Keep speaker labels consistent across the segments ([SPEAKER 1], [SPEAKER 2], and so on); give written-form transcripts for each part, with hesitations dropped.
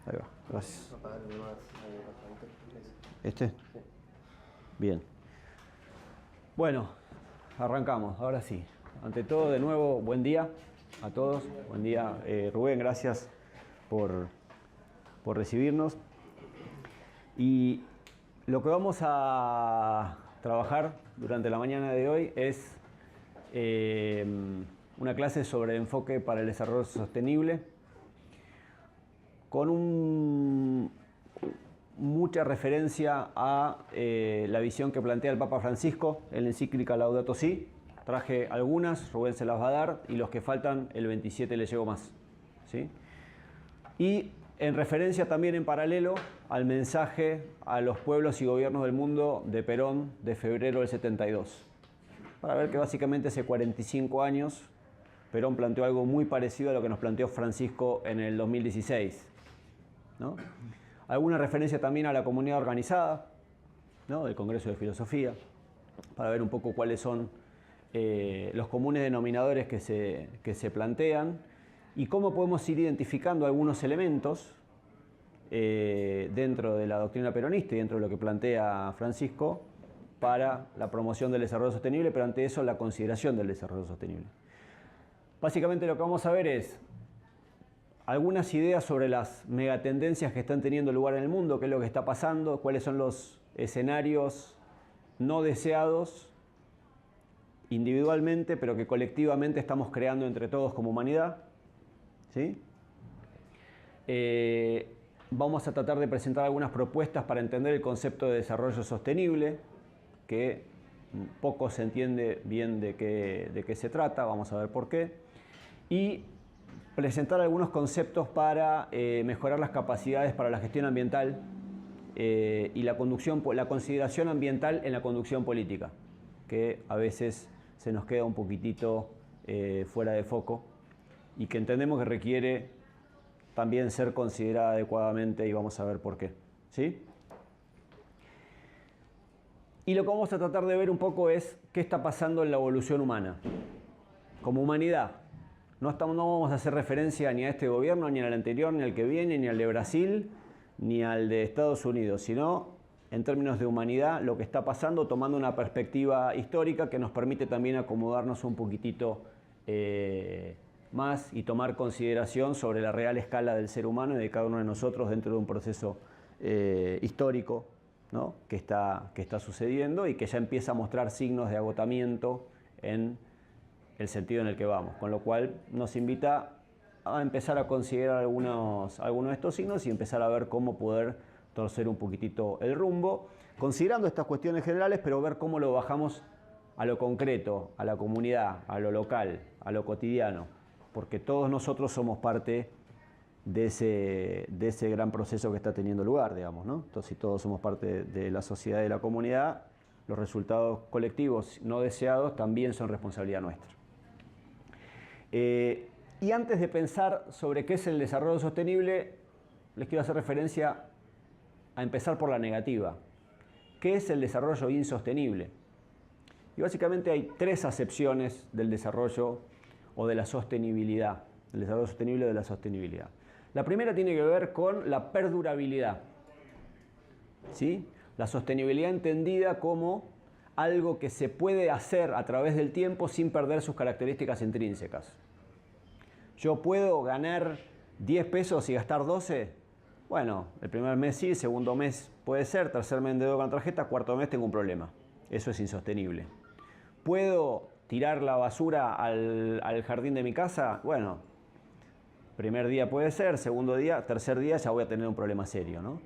[SPEAKER 1] Ahí va, gracias. ¿Este? Sí. Bien. Bueno, arrancamos, ahora sí. Ante todo, de nuevo, buen día a todos. Buen día, Rubén, gracias por recibirnos. Y lo que vamos a trabajar durante la mañana de hoy es una clase sobre enfoque para el desarrollo sostenible, con mucha referencia a la visión que plantea el Papa Francisco en la encíclica Laudato Si. Traje algunas, Rubén se las va a dar, y los que faltan, el 27 le llevo más, ¿sí? Y en referencia también en paralelo al mensaje a los pueblos y gobiernos del mundo de Perón de febrero del 72. Para ver que básicamente hace 45 años Perón planteó algo muy parecido a lo que nos planteó Francisco en el 2016, ¿no? Alguna referencia también a la comunidad organizada, ¿no?, del Congreso de Filosofía, para ver un poco cuáles son los comunes denominadores que se plantean y cómo podemos ir identificando algunos elementos dentro de la doctrina peronista y dentro de lo que plantea Francisco para la promoción del desarrollo sostenible, pero ante eso la consideración del desarrollo sostenible. Básicamente lo que vamos a ver es algunas ideas sobre las megatendencias que están teniendo lugar en el mundo, qué es lo que está pasando, cuáles son los escenarios no deseados individualmente, pero que colectivamente estamos creando entre todos como humanidad, ¿sí? Vamos a tratar de presentar algunas propuestas para entender el concepto de desarrollo sostenible, que poco se entiende bien de qué se trata, vamos a ver por qué, y presentar algunos conceptos para mejorar las capacidades para la gestión ambiental y la consideración ambiental en la conducción política, que a veces se nos queda un poquitito fuera de foco y que entendemos que requiere también ser considerada adecuadamente, y vamos a ver por qué, ¿sí? Y lo que vamos a tratar de ver un poco es qué está pasando en la evolución humana. Como humanidad, no vamos a hacer referencia ni a este gobierno, ni al anterior, ni al que viene, ni al de Brasil, ni al de Estados Unidos, sino en términos de humanidad, lo que está pasando, tomando una perspectiva histórica que nos permite también acomodarnos un poquitito más y tomar consideración sobre la real escala del ser humano y de cada uno de nosotros dentro de un proceso histórico, ¿no?, que está sucediendo y que ya empieza a mostrar signos de agotamiento en el sentido en el que vamos, con lo cual nos invita a empezar a considerar algunos de estos signos y empezar a ver cómo poder torcer un poquitito el rumbo, considerando estas cuestiones generales, pero ver cómo lo bajamos a lo concreto, a la comunidad, a lo local, a lo cotidiano, porque todos nosotros somos parte de ese gran proceso que está teniendo lugar, digamos, ¿no? Entonces, si todos somos parte de la sociedad y de la comunidad, los resultados colectivos no deseados también son responsabilidad nuestra. Y antes de pensar sobre qué es el desarrollo sostenible, les quiero hacer referencia a empezar por la negativa. ¿Qué es el desarrollo insostenible? Y básicamente hay tres acepciones del desarrollo o de la sostenibilidad, del desarrollo sostenible o de la sostenibilidad. La primera tiene que ver con la perdurabilidad, ¿sí? La sostenibilidad entendida como algo que se puede hacer a través del tiempo sin perder sus características intrínsecas. Yo puedo ganar 10 pesos y gastar 12. Bueno, el primer mes sí, el segundo mes puede ser, tercer mes endeudo con la tarjeta, cuarto mes tengo un problema. Eso es insostenible. ¿Puedo tirar la basura al jardín de mi casa? Bueno, primer día puede ser, segundo día, tercer día ya voy a tener un problema serio, ¿no?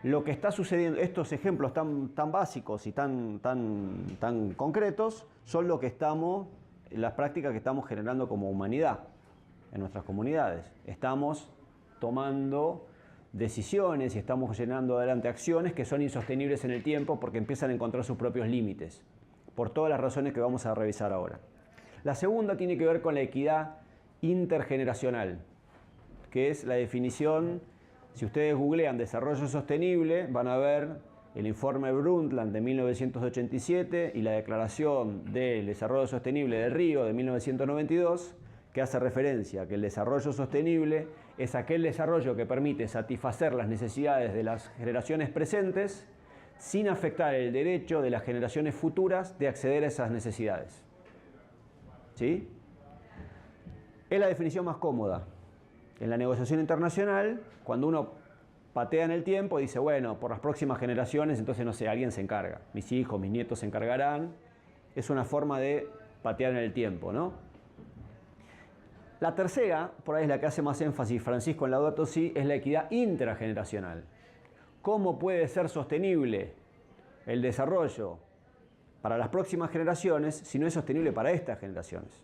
[SPEAKER 1] Lo que está sucediendo, estos ejemplos tan básicos y tan concretos, son lo que las prácticas que estamos generando como humanidad en nuestras comunidades. Estamos tomando decisiones y estamos llenando adelante acciones que son insostenibles en el tiempo porque empiezan a encontrar sus propios límites, por todas las razones que vamos a revisar ahora. La segunda tiene que ver con la equidad intergeneracional, que es la definición. Si ustedes googlean desarrollo sostenible, van a ver el informe Brundtland de 1987 y la declaración del desarrollo sostenible de Río de 1992, que hace referencia a que el desarrollo sostenible es aquel desarrollo que permite satisfacer las necesidades de las generaciones presentes sin afectar el derecho de las generaciones futuras de acceder a esas necesidades. ¿Sí? Es la definición más cómoda. En la negociación internacional, cuando uno patea en el tiempo, dice, bueno, por las próximas generaciones, entonces no sé, alguien se encarga. Mis hijos, mis nietos se encargarán. Es una forma de patear en el tiempo, ¿no? La tercera, por ahí es la que hace más énfasis Francisco en Laudato Si, es la equidad intrageneracional. ¿Cómo puede ser sostenible el desarrollo para las próximas generaciones si no es sostenible para estas generaciones?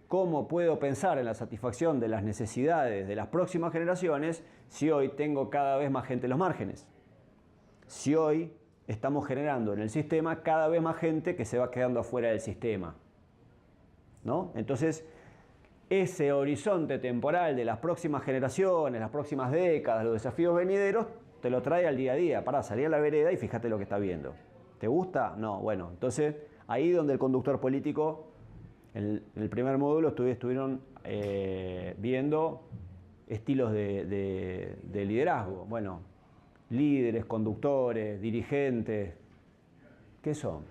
[SPEAKER 1] ¿Cómo puedo pensar en la satisfacción de las necesidades de las próximas generaciones si hoy tengo cada vez más gente en los márgenes? Si hoy estamos generando en el sistema cada vez más gente que se va quedando afuera del sistema, ¿no? Entonces, ese horizonte temporal de las próximas generaciones, las próximas décadas, los desafíos venideros, te lo trae al día a día. Pará, salí a la vereda y fíjate lo que está viendo. ¿Te gusta? No, bueno, entonces ahí donde el conductor político, en el primer módulo estuvieron viendo estilos de liderazgo. Bueno, líderes, conductores, dirigentes, ¿qué son?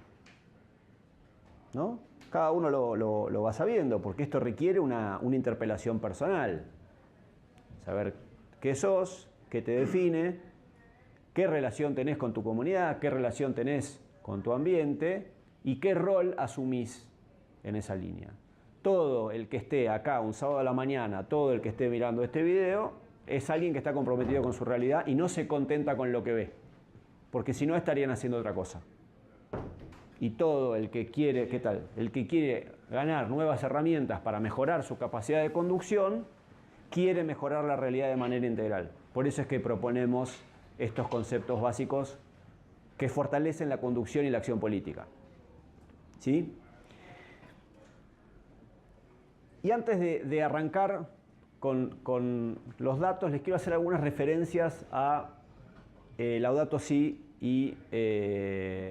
[SPEAKER 1] ¿No? Cada uno lo va sabiendo, porque esto requiere una interpelación personal. Saber qué sos, qué te define, qué relación tenés con tu comunidad, qué relación tenés con tu ambiente y qué rol asumís en esa línea. Todo el que esté acá un sábado a la mañana, todo el que esté mirando este video, es alguien que está comprometido con su realidad y no se contenta con lo que ve, porque si no estarían haciendo otra cosa. Y todo el que quiere, ¿qué tal? El que quiere ganar nuevas herramientas para mejorar su capacidad de conducción, quiere mejorar la realidad de manera integral. Por eso es que proponemos estos conceptos básicos que fortalecen la conducción y la acción política. ¿Sí? Y antes de arrancar con los datos, les quiero hacer algunas referencias a Laudato Si y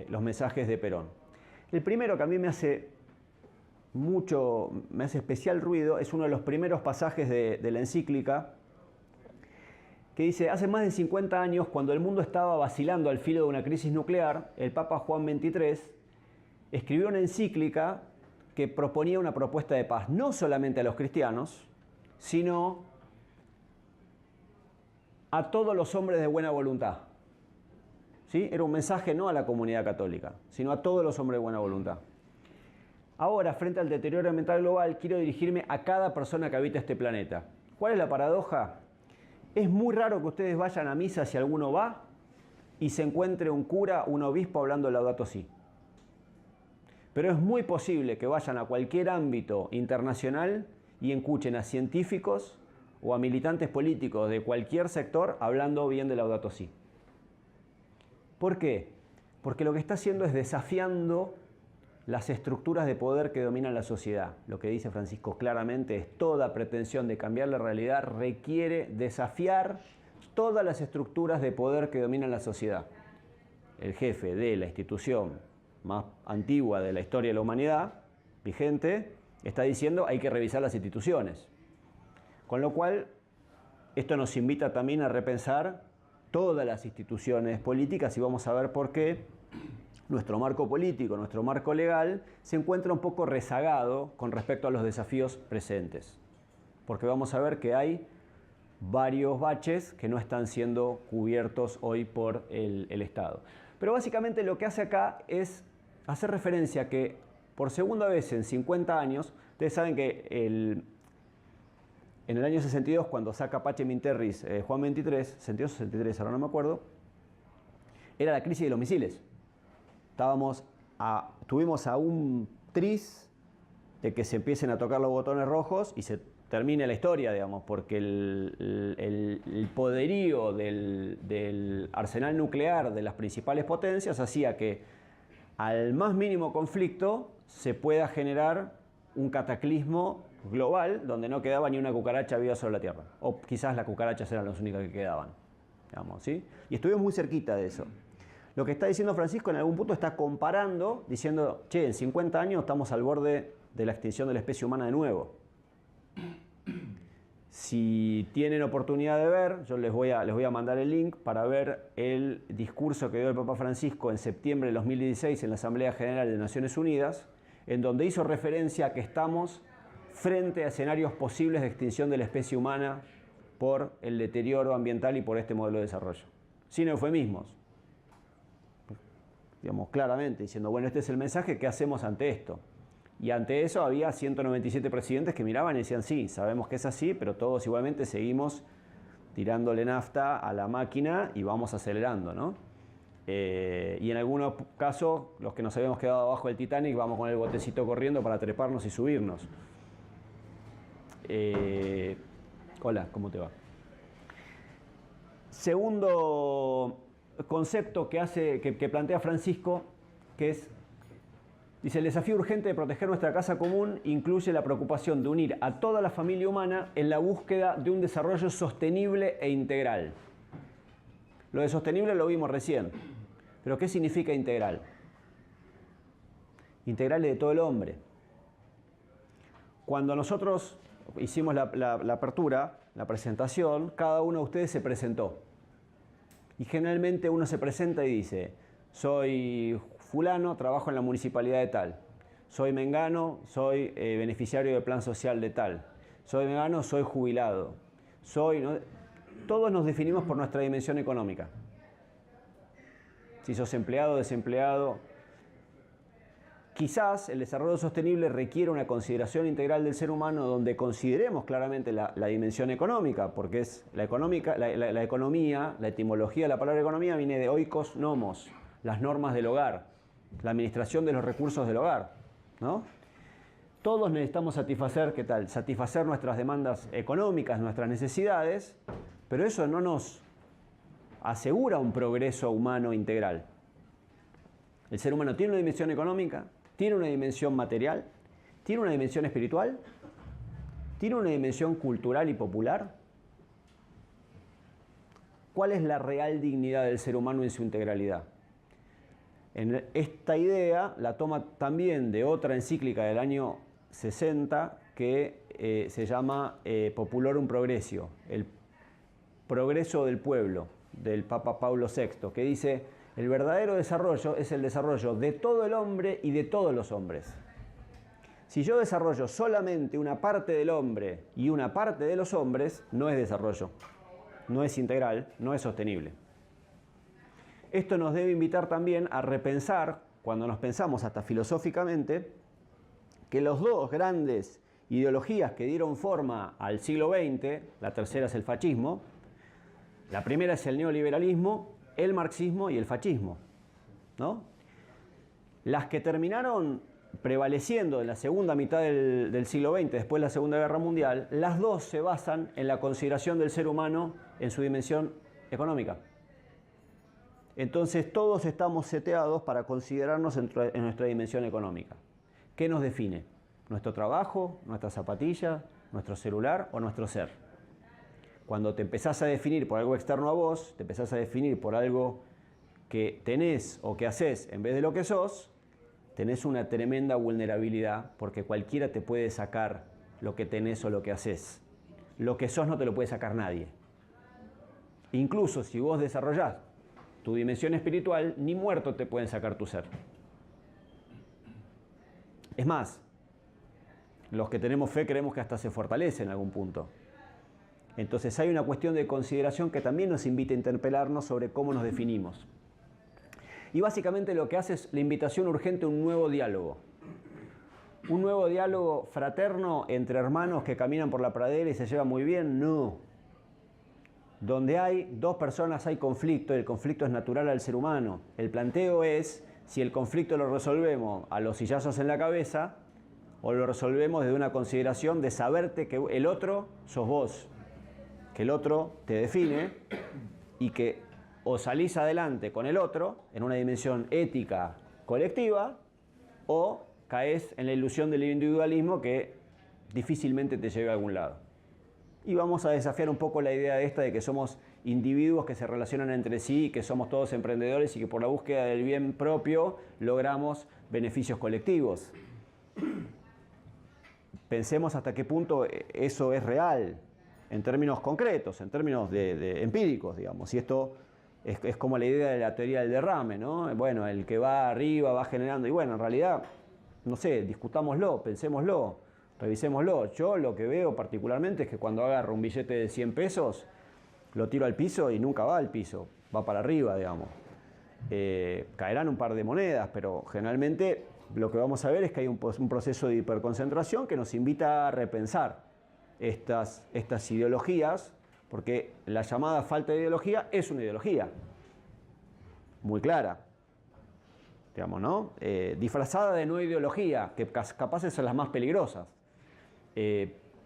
[SPEAKER 1] los mensajes de Perón. El primero que a mí me hace especial ruido, es uno de los primeros pasajes de la encíclica, que dice: hace más de 50 años, cuando el mundo estaba vacilando al filo de una crisis nuclear, el Papa Juan XXIII escribió una encíclica que proponía una propuesta de paz, no solamente a los cristianos, sino a todos los hombres de buena voluntad. ¿Sí? Era un mensaje no a la comunidad católica, sino a todos los hombres de buena voluntad. Ahora, frente al deterioro ambiental global, quiero dirigirme a cada persona que habita este planeta. ¿Cuál es la paradoja? Es muy raro que ustedes vayan a misa, si alguno va, y se encuentre un cura, un obispo hablando de Laudato Si. Pero es muy posible que vayan a cualquier ámbito internacional y escuchen a científicos o a militantes políticos de cualquier sector hablando bien de Laudato Si. ¿Por qué? Porque lo que está haciendo es desafiando las estructuras de poder que dominan la sociedad. Lo que dice Francisco claramente es: toda pretensión de cambiar la realidad requiere desafiar todas las estructuras de poder que dominan la sociedad. El jefe de la institución más antigua de la historia de la humanidad, vigente, está diciendo: hay que revisar las instituciones. Con lo cual, esto nos invita también a repensar todas las instituciones políticas, y vamos a ver por qué nuestro marco político, nuestro marco legal, se encuentra un poco rezagado con respecto a los desafíos presentes. Porque vamos a ver que hay varios baches que no están siendo cubiertos hoy por el Estado. Pero básicamente lo que hace acá es hacer referencia a que por segunda vez en 50 años, ustedes saben que en el año 62, cuando saca Pacem in Terris Juan XXIII, 62 o 63, ahora no me acuerdo, era la crisis de los misiles. Tuvimos a un tris de que se empiecen a tocar los botones rojos y se termine la historia, digamos, porque el poderío del arsenal nuclear de las principales potencias hacía que al más mínimo conflicto se pueda generar un cataclismo global donde no quedaba ni una cucaracha viva sobre la Tierra. O quizás las cucarachas eran las únicas que quedaban, digamos, ¿sí? Y estuvimos muy cerquita de eso. Lo que está diciendo Francisco en algún punto está comparando, diciendo: che, en 50 años estamos al borde de la extinción de la especie humana de nuevo. Si tienen oportunidad de ver, yo les voy a mandar el link para ver el discurso que dio el Papa Francisco en septiembre de 2016 en la Asamblea General de Naciones Unidas, en donde hizo referencia a que estamos frente a escenarios posibles de extinción de la especie humana por el deterioro ambiental y por este modelo de desarrollo. Sin eufemismos. Digamos, claramente, diciendo, bueno, este es el mensaje, ¿qué hacemos ante esto? Y ante eso había 197 presidentes que miraban y decían, sí, sabemos que es así, pero todos igualmente seguimos tirándole nafta a la máquina y vamos acelerando, ¿no? Y en algunos casos, los que nos habíamos quedado abajo del Titanic, vamos con el botecito corriendo para treparnos y subirnos. Hola, ¿cómo te va? Segundo concepto que plantea Francisco, que es, dice, el desafío urgente de proteger nuestra casa común incluye la preocupación de unir a toda la familia humana en la búsqueda de un desarrollo sostenible e integral. Lo de sostenible lo vimos recién, pero ¿qué significa integral? Integral de todo el hombre. Cuando nosotros hicimos la apertura, la presentación, cada uno de ustedes se presentó. Y generalmente uno se presenta y dice, soy fulano, trabajo en la municipalidad de tal. Soy mengano, soy beneficiario del plan social de tal. Soy mengano, soy jubilado. ¿no? Todos nos definimos por nuestra dimensión económica. Si sos empleado, desempleado. Quizás el desarrollo sostenible requiere una consideración integral del ser humano donde consideremos claramente la dimensión económica, porque es la economía, la etimología de la palabra economía viene de oikos nomos, las normas del hogar, la administración de los recursos del hogar, ¿no? Todos necesitamos satisfacer, ¿qué tal? Satisfacer nuestras demandas económicas, nuestras necesidades, pero eso no nos asegura un progreso humano integral. El ser humano tiene una dimensión económica, tiene una dimensión material, tiene una dimensión espiritual, tiene una dimensión cultural y popular. ¿Cuál es la real dignidad del ser humano en su integralidad? Esta idea la toma también de otra encíclica del año 60 que se llama Populorum Progressio, el progreso del pueblo, del Papa Pablo VI, que dice: el verdadero desarrollo es el desarrollo de todo el hombre y de todos los hombres. Si yo desarrollo solamente una parte del hombre y una parte de los hombres, no es desarrollo, no es integral, no es sostenible. Esto nos debe invitar también a repensar, cuando nos pensamos hasta filosóficamente, que los dos grandes ideologías que dieron forma al siglo XX, la tercera es el fascismo, la primera es el neoliberalismo, el marxismo y el fascismo, ¿no? Las que terminaron prevaleciendo en la segunda mitad del siglo XX, después de la Segunda Guerra Mundial, las dos se basan en la consideración del ser humano en su dimensión económica. Entonces todos estamos seteados para considerarnos en nuestra dimensión económica. ¿Qué nos define? ¿Nuestro trabajo, nuestra zapatilla, nuestro celular o nuestro ser? Cuando te empezás a definir por algo externo a vos, te empezás a definir por algo que tenés o que haces en vez de lo que sos, tenés una tremenda vulnerabilidad porque cualquiera te puede sacar lo que tenés o lo que haces. Lo que sos no te lo puede sacar nadie. Incluso si vos desarrollás tu dimensión espiritual, ni muerto te pueden sacar tu ser. Es más, los que tenemos fe creemos que hasta se fortalece en algún punto. Entonces hay una cuestión de consideración que también nos invita a interpelarnos sobre cómo nos definimos. Y básicamente lo que hace es la invitación urgente a un nuevo diálogo. ¿Un nuevo diálogo fraterno entre hermanos que caminan por la pradera y se llevan muy bien? No. Donde hay dos personas hay conflicto, y el conflicto es natural al ser humano. El planteo es si el conflicto lo resolvemos a los sillazos en la cabeza o lo resolvemos desde una consideración de saberte que el otro sos vos, que el otro te define y que o salís adelante con el otro en una dimensión ética colectiva o caes en la ilusión del individualismo que difícilmente te lleve a algún lado. Y vamos a desafiar un poco la idea de que somos individuos que se relacionan entre sí, que somos todos emprendedores y que por la búsqueda del bien propio logramos beneficios colectivos. Pensemos hasta qué punto eso es real. en términos concretos, en términos de empíricos, digamos. Y esto es como la idea de la teoría del derrame, ¿no? Bueno, el que va arriba va generando, y bueno, en realidad, no sé, discutámoslo, pensémoslo, revisémoslo. Yo lo que veo particularmente es que cuando agarro un billete de 100 pesos, lo tiro al piso y nunca va al piso, va para arriba, digamos. Caerán un par de monedas, pero generalmente lo que vamos a ver es que hay un proceso de hiperconcentración que nos invita a repensar estas ideologías, porque la llamada falta de ideología es una ideología muy clara, digamos, ¿no? Disfrazada de no ideología, que capaces son las más peligrosas.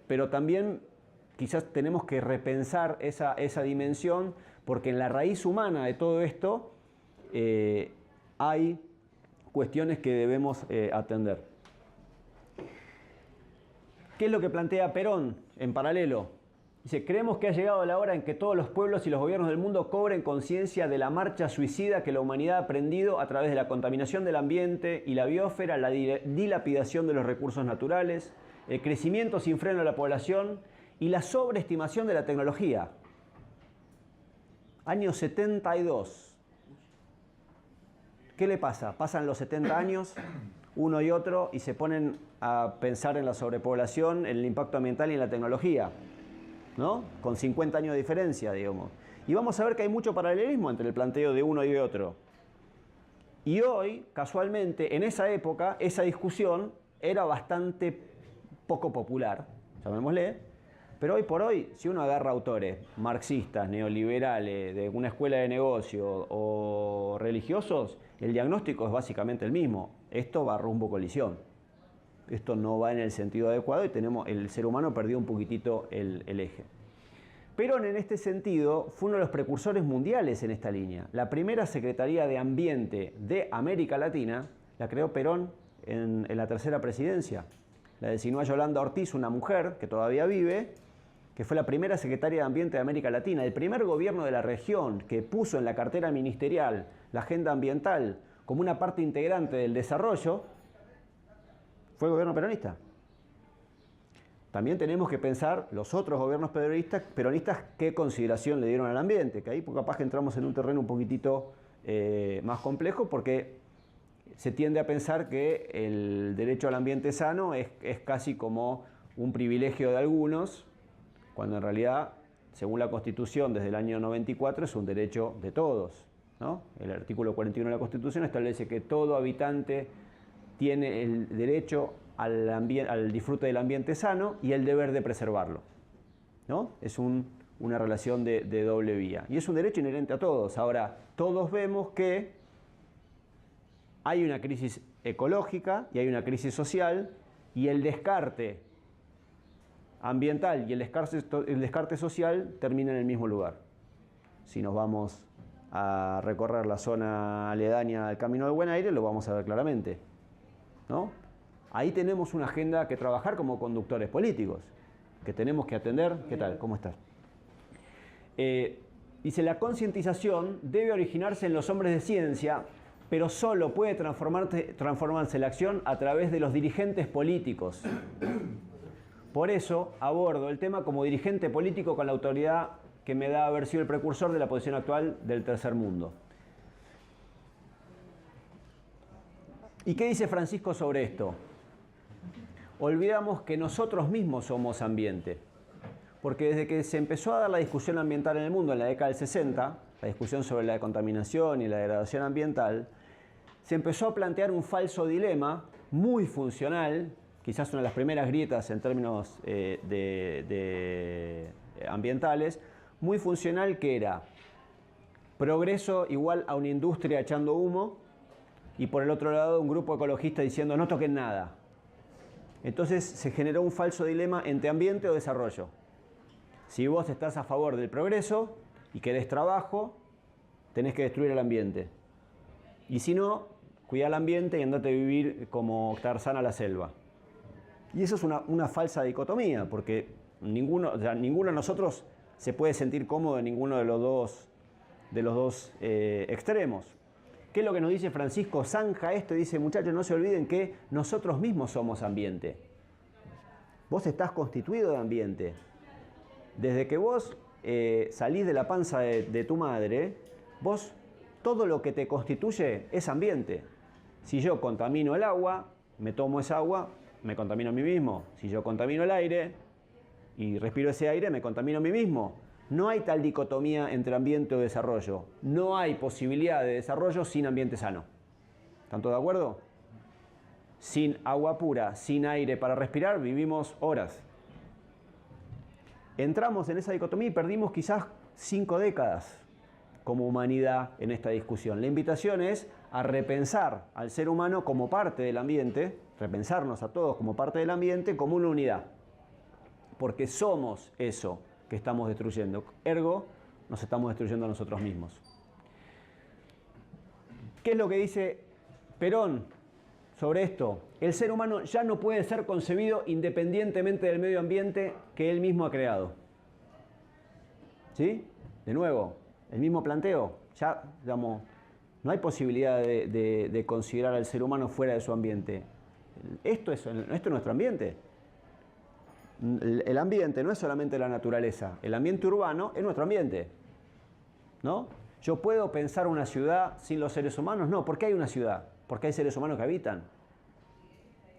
[SPEAKER 1] Pero también quizás tenemos que repensar esa dimensión, porque en la raíz humana de todo esto hay cuestiones que debemos atender. ¿Qué es lo que plantea Perón en paralelo? Dice, creemos que ha llegado la hora en que todos los pueblos y los gobiernos del mundo cobren conciencia de la marcha suicida que la humanidad ha aprendido a través de la contaminación del ambiente y la biosfera, la dilapidación de los recursos naturales, el crecimiento sin freno de la población y la sobreestimación de la tecnología. Año 72. ¿Qué le pasa? Pasan los 70 años, uno y otro, y se ponen a pensar en la sobrepoblación, en el impacto ambiental y en la tecnología, ¿no? Con 50 años de diferencia, digamos. Y vamos a ver que hay mucho paralelismo entre el planteo de uno y de otro. Y hoy, casualmente, en esa época, esa discusión era bastante poco popular, llamémosle, pero hoy por hoy, si uno agarra autores marxistas, neoliberales, de una escuela de negocio o religiosos, el diagnóstico es básicamente el mismo. Esto va rumbo colisión. Esto no va en el sentido adecuado y el ser humano perdió un poquitito el eje. Perón, en este sentido, fue uno de los precursores mundiales en esta línea. La primera Secretaría de Ambiente de América Latina la creó Perón en la tercera presidencia. La designó a Yolanda Ortiz, una mujer que todavía vive, que fue la primera secretaria de Ambiente de América Latina, el primer gobierno de la región que puso en la cartera ministerial la agenda ambiental como una parte integrante del desarrollo, fue el gobierno peronista. También tenemos que pensar los otros gobiernos peronistas qué consideración le dieron al ambiente, que ahí capaz que entramos en un terreno un poquitito más complejo, porque se tiende a pensar que el derecho al ambiente sano es casi como un privilegio de algunos, cuando en realidad, según la Constitución, desde el año 94, es un derecho de todos, ¿no? El artículo 41 de la Constitución establece que todo habitante tiene el derecho al disfrute del ambiente sano y el deber de preservarlo, ¿no? Es una relación de doble vía. Y es un derecho inherente a todos. Ahora, todos vemos que hay una crisis ecológica y hay una crisis social, y el descarte ambiental y el descarte social terminan en el mismo lugar. Si nos vamos a recorrer la zona aledaña al Camino del Buen Aire, lo vamos a ver claramente, ¿no? Ahí tenemos una agenda que trabajar como conductores políticos, que tenemos que atender. ¿Qué tal? ¿Cómo estás? Dice, la concientización debe originarse en los hombres de ciencia, pero solo puede transformarse la acción a través de los dirigentes políticos. Por eso abordo el tema como dirigente político con la autoridad que me da haber sido el precursor de la posición actual del tercer mundo. ¿Y qué dice Francisco sobre esto? Olvidamos que nosotros mismos somos ambiente, porque desde que se empezó a dar la discusión ambiental en el mundo en la década del 60, la discusión sobre la contaminación y la degradación ambiental, se empezó a plantear un falso dilema muy funcional, quizás una de las primeras grietas en términos ambientales, muy funcional, que era progreso igual a una industria echando humo, y por el otro lado un grupo ecologista diciendo no toquen nada. Entonces se generó un falso dilema entre ambiente o desarrollo. Si vos estás a favor del progreso y querés trabajo, tenés que destruir el ambiente. Y si no, cuidá el ambiente y andate a vivir como Tarzán a la selva. Y eso es una falsa dicotomía, porque ninguno de nosotros se puede sentir cómodo en ninguno de los dos extremos. ¿Qué es lo que nos dice Francisco? Zanja esto y dice, muchachos, no se olviden que nosotros mismos somos ambiente. Vos estás constituido de ambiente. Desde que vos salís de la panza de tu madre, vos, todo lo que te constituye es ambiente. Si yo contamino el agua, me tomo esa agua, me contamino a mí mismo. Si yo contamino el aire y respiro ese aire, me contamino a mí mismo. No hay tal dicotomía entre ambiente o desarrollo. No hay posibilidad de desarrollo sin ambiente sano. ¿Están todos de acuerdo? Sin agua pura, sin aire para respirar, vivimos horas. Entramos en esa dicotomía y perdimos quizás 5 décadas como humanidad en esta discusión. La invitación es a repensar al ser humano como parte del ambiente, repensarnos a todos como parte del ambiente, como una unidad. Porque somos eso que estamos destruyendo. Ergo, nos estamos destruyendo a nosotros mismos. ¿Qué es lo que dice Perón sobre esto? El ser humano ya no puede ser concebido independientemente del medio ambiente que él mismo ha creado. ¿Sí? De nuevo, el mismo planteo. Ya, digamos, no hay posibilidad de considerar al ser humano fuera de su ambiente. Esto es nuestro ambiente. El ambiente no es solamente la naturaleza. El ambiente urbano es nuestro ambiente. ¿No? ¿Yo puedo pensar una ciudad sin los seres humanos? No. ¿Por qué hay una ciudad? Porque hay seres humanos que habitan.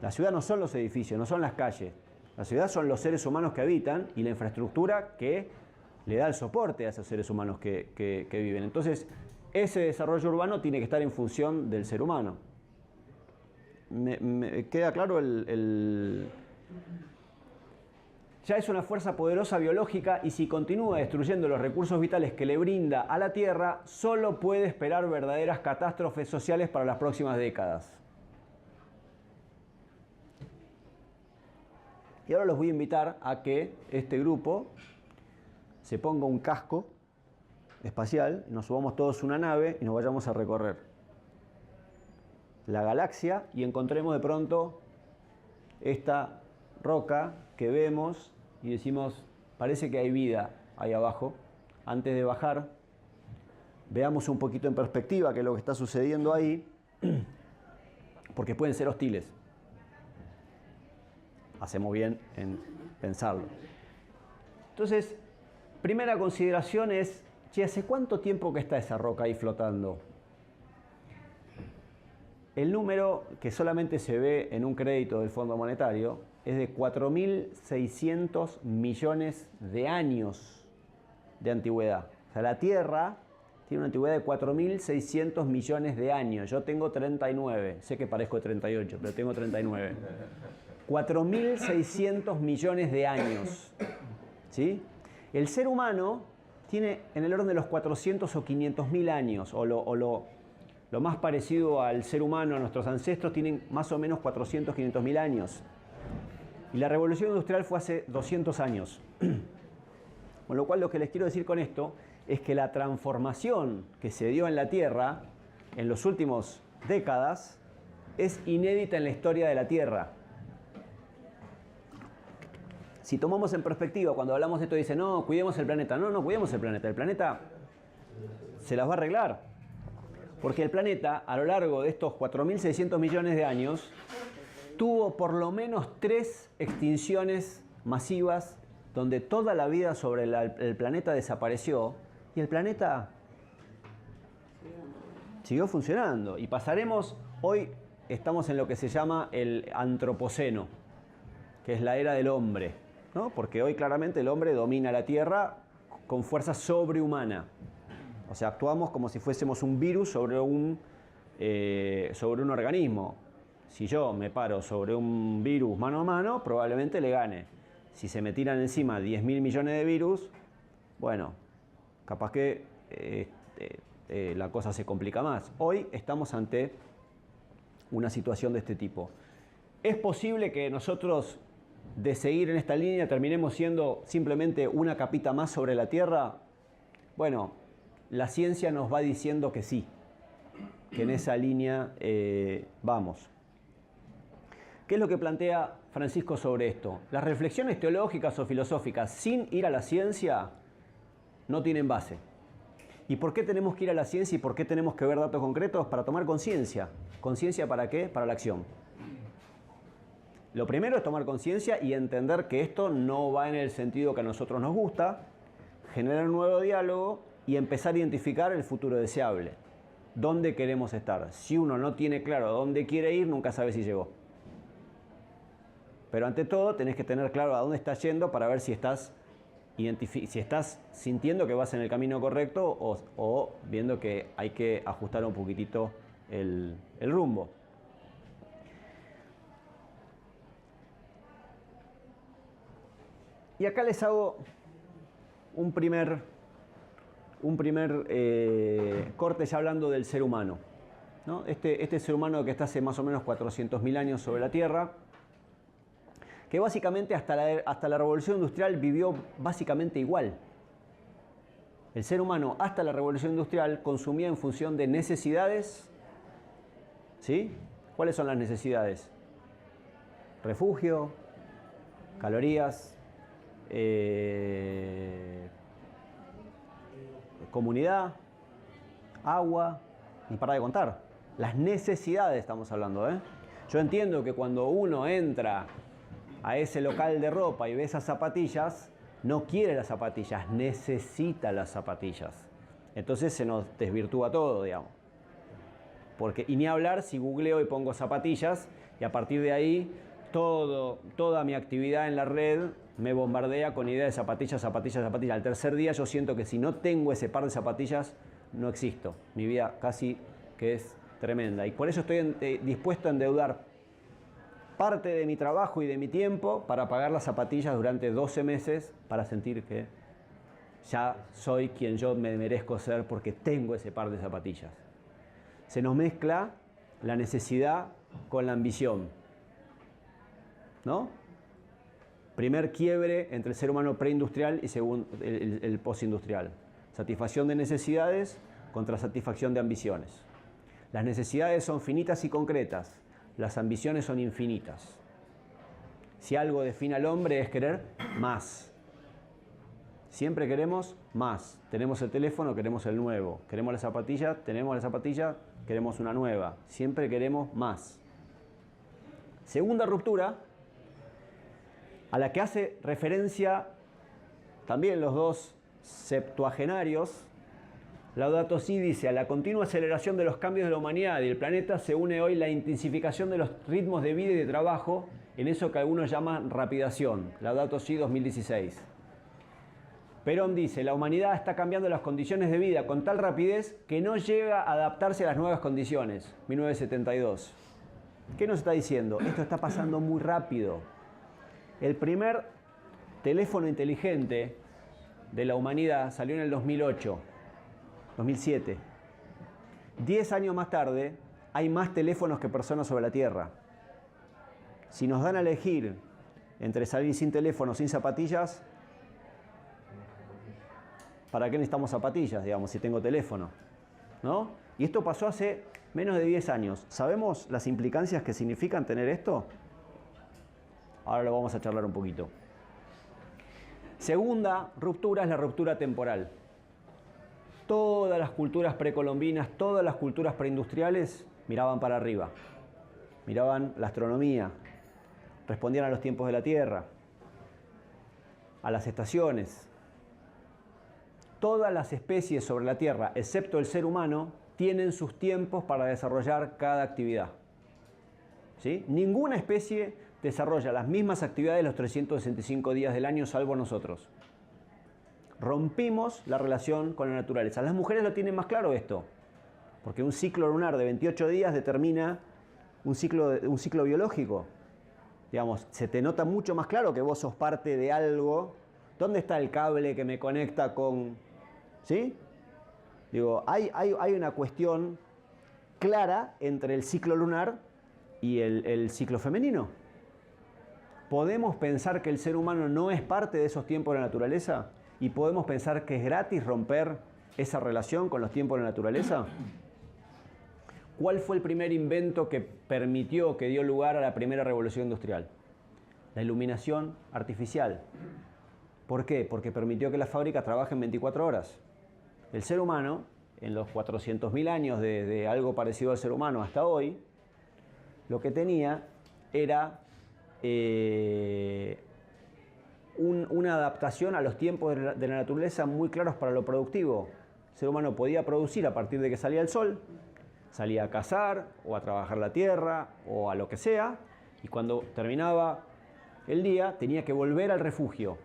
[SPEAKER 1] La ciudad no son los edificios, no son las calles. La ciudad son los seres humanos que habitan y la infraestructura que le da el soporte a esos seres humanos que viven. Entonces, ese desarrollo urbano tiene que estar en función del ser humano. ¿Me queda claro Ya es una fuerza poderosa biológica y si continúa destruyendo los recursos vitales que le brinda a la Tierra, solo puede esperar verdaderas catástrofes sociales para las próximas décadas. Y ahora los voy a invitar a que este grupo se ponga un casco espacial, nos subamos todos a una nave y nos vayamos a recorrer la galaxia y encontremos de pronto esta roca que vemos y decimos, parece que hay vida ahí abajo. Antes de bajar, veamos un poquito en perspectiva qué es lo que está sucediendo ahí, porque pueden ser hostiles. Hacemos bien en pensarlo. Entonces, primera consideración es, che, ¿hace cuánto tiempo que está esa roca ahí flotando? El número que solamente se ve en un crédito del Fondo Monetario es de 4.600 millones de años de antigüedad. O sea, la Tierra tiene una antigüedad de 4.600 millones de años. Yo tengo 39, sé que parezco de 38, pero tengo 39. 4.600 millones de años. ¿Sí? El ser humano tiene en el orden de los 400 o 500.000 años, o lo más parecido al ser humano, a nuestros ancestros, tienen más o menos 400, 500.000 años. Y la revolución industrial fue hace 200 años. Con lo cual lo que les quiero decir con esto es que la transformación que se dio en la Tierra en las últimas décadas es inédita en la historia de la Tierra. Si tomamos en perspectiva, cuando hablamos de esto, dicen, no, cuidemos el planeta. No, no cuidemos el planeta. El planeta se las va a arreglar. Porque el planeta, a lo largo de estos 4.600 millones de años, tuvo por lo menos 3 extinciones masivas donde toda la vida sobre el planeta desapareció y el planeta siguió funcionando. Y pasaremos, hoy estamos en lo que se llama el antropoceno, que es la era del hombre, ¿no? Porque hoy claramente el hombre domina la Tierra con fuerza sobrehumana. O sea, actuamos como si fuésemos un virus sobre un organismo. Si yo me paro sobre un virus mano a mano, probablemente le gane. Si se me tiran encima 10.000 millones de virus, bueno, capaz que la cosa se complica más. Hoy estamos ante una situación de este tipo. ¿Es posible que nosotros, de seguir en esta línea, terminemos siendo simplemente una capita más sobre la Tierra? Bueno, la ciencia nos va diciendo que sí, que en esa línea vamos. ¿Qué es lo que plantea Francisco sobre esto? Las reflexiones teológicas o filosóficas sin ir a la ciencia no tienen base. ¿Y por qué tenemos que ir a la ciencia y por qué tenemos que ver datos concretos? Para tomar conciencia. ¿Conciencia para qué? Para la acción. Lo primero es tomar conciencia y entender que esto no va en el sentido que a nosotros nos gusta, generar un nuevo diálogo y empezar a identificar el futuro deseable. ¿Dónde queremos estar? Si uno no tiene claro a dónde quiere ir, nunca sabe si llegó. Pero ante todo, tenés que tener claro a dónde estás yendo para ver si estás sintiendo que vas en el camino correcto o viendo que hay que ajustar un poquitito el rumbo. Y acá les hago un primer corte ya hablando del ser humano, ¿no? Este ser humano que está hace más o menos 400.000 años sobre la Tierra, que básicamente hasta la Revolución Industrial vivió básicamente igual. El ser humano hasta la Revolución Industrial consumía en función de necesidades. ¿Sí? ¿Cuáles son las necesidades? Refugio, calorías, comunidad, agua, ni para de contar. Las necesidades estamos hablando, ¿eh? Yo entiendo que cuando uno entra a ese local de ropa y ve esas zapatillas, no quiere las zapatillas, necesita las zapatillas. Entonces se nos desvirtúa todo, digamos. Y ni hablar si googleo y pongo zapatillas y a partir de ahí toda mi actividad en la red me bombardea con ideas de zapatillas, zapatillas, zapatillas. Al tercer día yo siento que si no tengo ese par de zapatillas, no existo. Mi vida casi que es tremenda. Y por eso estoy dispuesto a endeudar parte de mi trabajo y de mi tiempo para pagar las zapatillas durante 12 meses para sentir que ya soy quien yo me merezco ser porque tengo ese par de zapatillas. Se nos mezcla la necesidad con la ambición, ¿no? Primer quiebre entre el ser humano preindustrial y el postindustrial. Satisfacción de necesidades contra satisfacción de ambiciones. Las necesidades son finitas y concretas. Las ambiciones son infinitas. Si algo define al hombre es querer más. Siempre queremos más. Tenemos el teléfono, queremos el nuevo. Queremos la zapatilla, tenemos la zapatilla, queremos una nueva. Siempre queremos más. Segunda ruptura, a la que hace referencia también los dos septuagenarios. Laudato Si dice: a la continua aceleración de los cambios de la humanidad y el planeta se une hoy la intensificación de los ritmos de vida y de trabajo en eso que algunos llaman rapidación. Laudato Si 2016. Perón dice: la humanidad está cambiando las condiciones de vida con tal rapidez que no llega a adaptarse a las nuevas condiciones. 1972. ¿Qué nos está diciendo? Esto está pasando muy rápido. El primer teléfono inteligente de la humanidad salió en el 2008. 2007. 10 años más tarde, hay más teléfonos que personas sobre la Tierra. Si nos dan a elegir entre salir sin teléfono, sin zapatillas, ¿para qué necesitamos zapatillas, digamos, si tengo teléfono? ¿No? Y esto pasó hace menos de 10 años. ¿Sabemos las implicancias que significan tener esto? Ahora lo vamos a charlar un poquito. Segunda ruptura es la ruptura temporal. Todas las culturas precolombinas, todas las culturas preindustriales miraban para arriba. Miraban la astronomía, respondían a los tiempos de la Tierra, a las estaciones. Todas las especies sobre la Tierra, excepto el ser humano, tienen sus tiempos para desarrollar cada actividad. ¿Sí? Ninguna especie desarrolla las mismas actividades los 365 días del año, salvo nosotros. Rompimos la relación con la naturaleza. Las mujeres lo tienen más claro esto, porque un ciclo lunar de 28 días determina un ciclo biológico. Digamos, se te nota mucho más claro que vos sos parte de algo. ¿Dónde está el cable que me conecta con...? ¿Sí? Digo, hay una cuestión clara entre el ciclo lunar y el ciclo femenino. ¿Podemos pensar que el ser humano no es parte de esos tiempos de la naturaleza? ¿Y podemos pensar que es gratis romper esa relación con los tiempos de la naturaleza? ¿Cuál fue el primer invento que permitió, que dio lugar a la primera revolución industrial? La iluminación artificial. ¿Por qué? Porque permitió que las fábricas trabajen 24 horas. El ser humano, en los 400.000 años de algo parecido al ser humano hasta hoy, lo que tenía era una adaptación a los tiempos de la naturaleza muy claros para lo productivo. El ser humano podía producir a partir de que salía el sol, salía a cazar o a trabajar la tierra o a lo que sea, y cuando terminaba el día tenía que volver al refugio,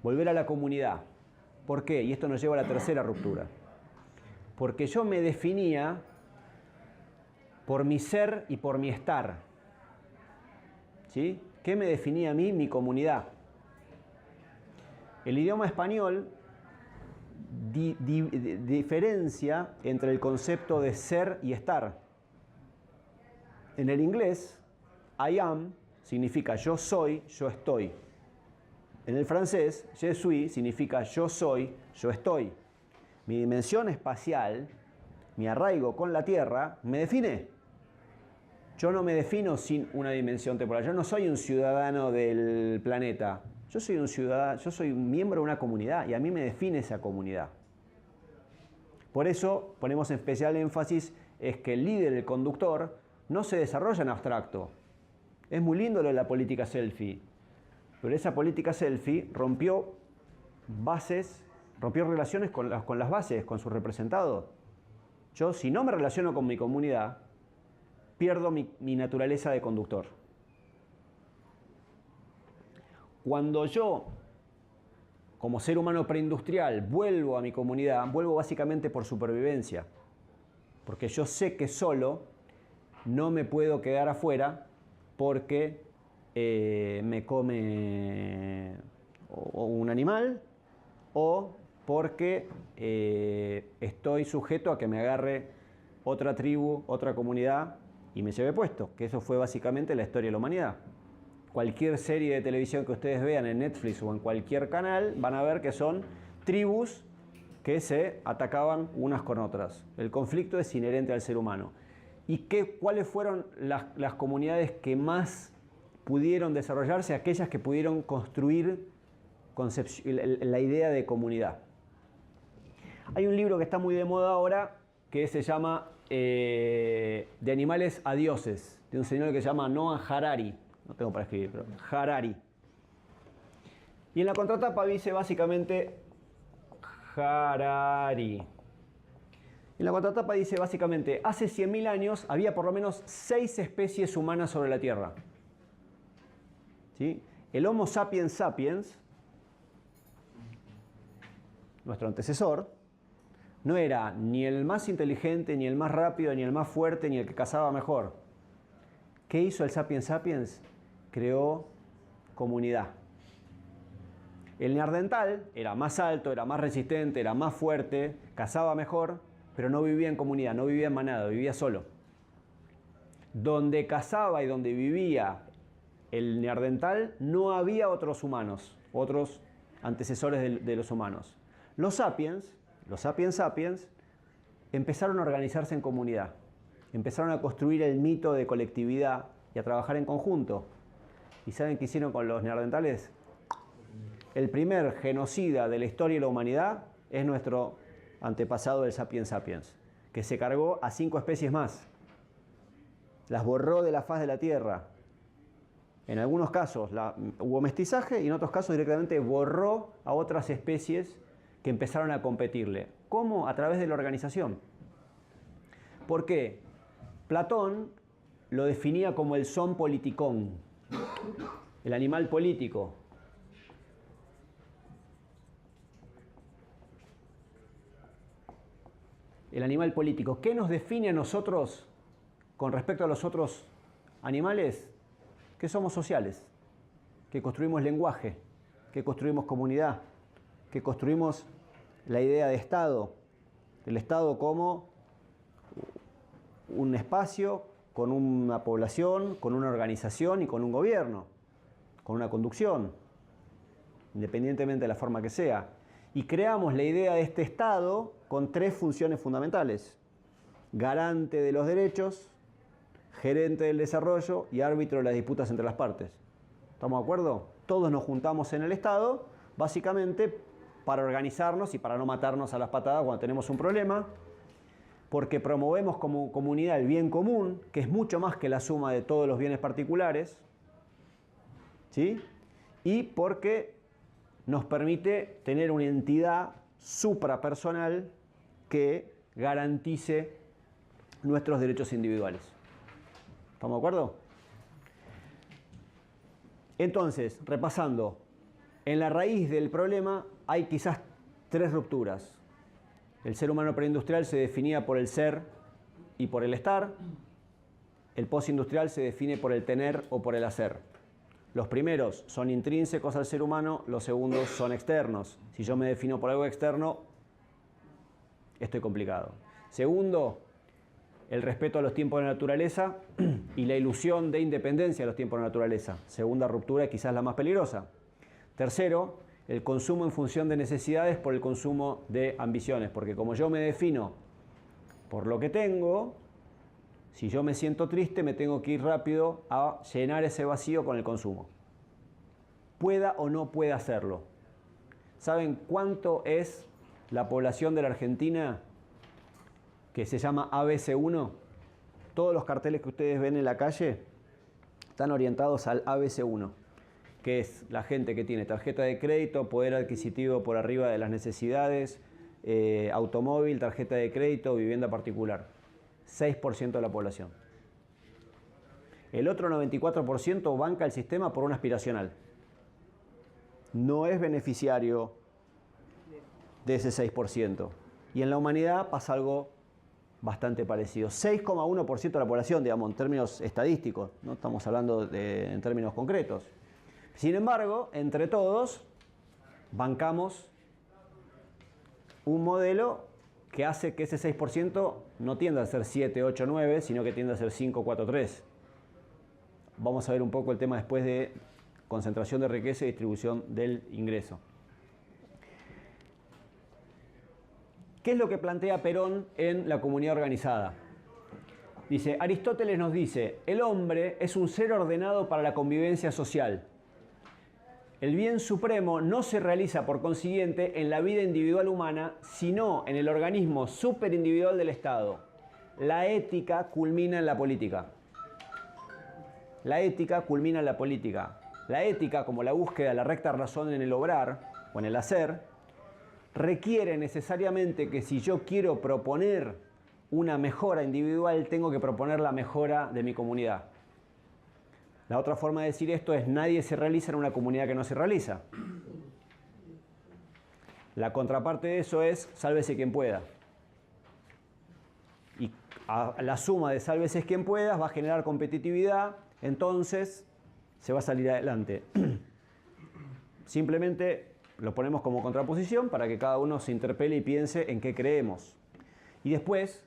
[SPEAKER 1] volver a la comunidad. ¿Por qué? Y esto nos lleva a la tercera ruptura. Porque yo me definía por mi ser y por mi estar. ¿Sí? ¿Qué me definía a mí? Mi comunidad. El idioma español diferencia entre el concepto de ser y estar. En el inglés, I am significa yo soy, yo estoy. En el francés, je suis significa yo soy, yo estoy. Mi dimensión espacial, mi arraigo con la Tierra, me define. Yo no me defino sin una dimensión temporal. Yo no soy un ciudadano del planeta. Yo soy un ciudadano, yo soy un miembro de una comunidad y a mí me define esa comunidad. Por eso ponemos especial énfasis es que el líder, el conductor, no se desarrolla en abstracto. Es muy lindo lo de la política selfie, pero esa política selfie rompió bases, rompió relaciones con las bases, con sus representados. Yo, si no me relaciono con mi comunidad, pierdo mi naturaleza de conductor. Cuando yo, como ser humano preindustrial, vuelvo a mi comunidad, vuelvo básicamente por supervivencia. Porque yo sé que solo no me puedo quedar afuera porque me come o un animal o porque estoy sujeto a que me agarre otra tribu, otra comunidad y me lleve puesto, que eso fue básicamente la historia de la humanidad. Cualquier serie de televisión que ustedes vean en Netflix o en cualquier canal van a ver que son tribus que se atacaban unas con otras. El conflicto es inherente al ser humano. ¿Y cuáles fueron las comunidades que más pudieron desarrollarse? Aquellas que pudieron construir la idea de comunidad. Hay un libro que está muy de moda ahora que se llama De animales a dioses, de un señor que se llama Noah Harari. No tengo para escribir, pero Harari. Y en la contratapa dice básicamente Harari. En la contratapa dice básicamente, hace 100.000 años había por lo menos 6 especies humanas sobre la Tierra. ¿Sí? El Homo sapiens sapiens, nuestro antecesor, no era ni el más inteligente, ni el más rápido, ni el más fuerte, ni el que cazaba mejor. ¿Qué hizo el sapiens sapiens? Creó comunidad. El neandertal era más alto, era más resistente, era más fuerte, cazaba mejor, pero no vivía en comunidad, no vivía en manada, vivía solo. Donde cazaba y donde vivía el neandertal no había otros humanos, otros antecesores de los humanos. Los sapiens sapiens, empezaron a organizarse en comunidad, empezaron a construir el mito de colectividad y a trabajar en conjunto. ¿Y saben qué hicieron con los neandertales? El primer genocida de la historia de la humanidad es nuestro antepasado del sapiens sapiens, que se cargó a 5 especies más. Las borró de la faz de la Tierra. En algunos casos hubo mestizaje y en otros casos directamente borró a otras especies que empezaron a competirle. ¿Cómo? A través de la organización. ¿Por qué? Platón lo definía como el son politikon, el animal político. El animal político. ¿Qué nos define a nosotros con respecto a los otros animales? Que somos sociales, que construimos lenguaje, que construimos comunidad, que construimos la idea de Estado, el Estado como un espacio con una población, con una organización y con un gobierno, con una conducción, independientemente de la forma que sea. Y creamos la idea de este Estado con 3 funciones fundamentales: garante de los derechos, gerente del desarrollo y árbitro de las disputas entre las partes. ¿Estamos de acuerdo? Todos nos juntamos en el Estado, básicamente para organizarnos y para no matarnos a las patadas cuando tenemos un problema, porque promovemos como comunidad el bien común, que es mucho más que la suma de todos los bienes particulares, ¿sí? Y porque nos permite tener una entidad suprapersonal que garantice nuestros derechos individuales. ¿Estamos de acuerdo? Entonces, repasando, en la raíz del problema hay quizás 3 rupturas. El ser humano preindustrial se definía por el ser y por el estar. El postindustrial se define por el tener o por el hacer. Los primeros son intrínsecos al ser humano, los segundos son externos. Si yo me defino por algo externo, estoy complicado. Segundo, el respeto a los tiempos de la naturaleza y la ilusión de independencia de los tiempos de la naturaleza. Segunda ruptura, quizás la más peligrosa. Tercero, el consumo en función de necesidades por el consumo de ambiciones. Porque como yo me defino por lo que tengo, si yo me siento triste, me tengo que ir rápido a llenar ese vacío con el consumo. Pueda o no pueda hacerlo. ¿Saben cuánto es la población de la Argentina que se llama ABC1? Todos los carteles que ustedes ven en la calle están orientados al ABC1, que es la gente que tiene tarjeta de crédito, poder adquisitivo por arriba de las necesidades, automóvil, tarjeta de crédito, vivienda particular. 6% de la población. El otro 94% banca el sistema por un aspiracional. No es beneficiario de ese 6%. Y en la humanidad pasa algo bastante parecido. 6,1% de la población, digamos, en términos estadísticos. No estamos hablando en términos concretos. Sin embargo, entre todos, bancamos un modelo que hace que ese 6% no tienda a ser 7, 8, 9, sino que tiende a ser 5, 4, 3. Vamos a ver un poco el tema después de concentración de riqueza y distribución del ingreso. ¿Qué es lo que plantea Perón en La comunidad organizada? Dice, Aristóteles nos dice, el hombre es un ser ordenado para la convivencia social. El bien supremo no se realiza, por consiguiente, en la vida individual humana, sino en el organismo superindividual del Estado. La ética culmina en la política. La ética culmina en la política. La ética, como la búsqueda de la recta razón en el obrar o en el hacer, requiere necesariamente que si yo quiero proponer una mejora individual, tengo que proponer la mejora de mi comunidad. La otra forma de decir esto es nadie se realiza en una comunidad que no se realiza. La contraparte de eso es sálvese quien pueda. Y a la suma de sálvese quien pueda va a generar competitividad, entonces se va a salir adelante. Simplemente lo ponemos como contraposición para que cada uno se interpele y piense en qué creemos. Y después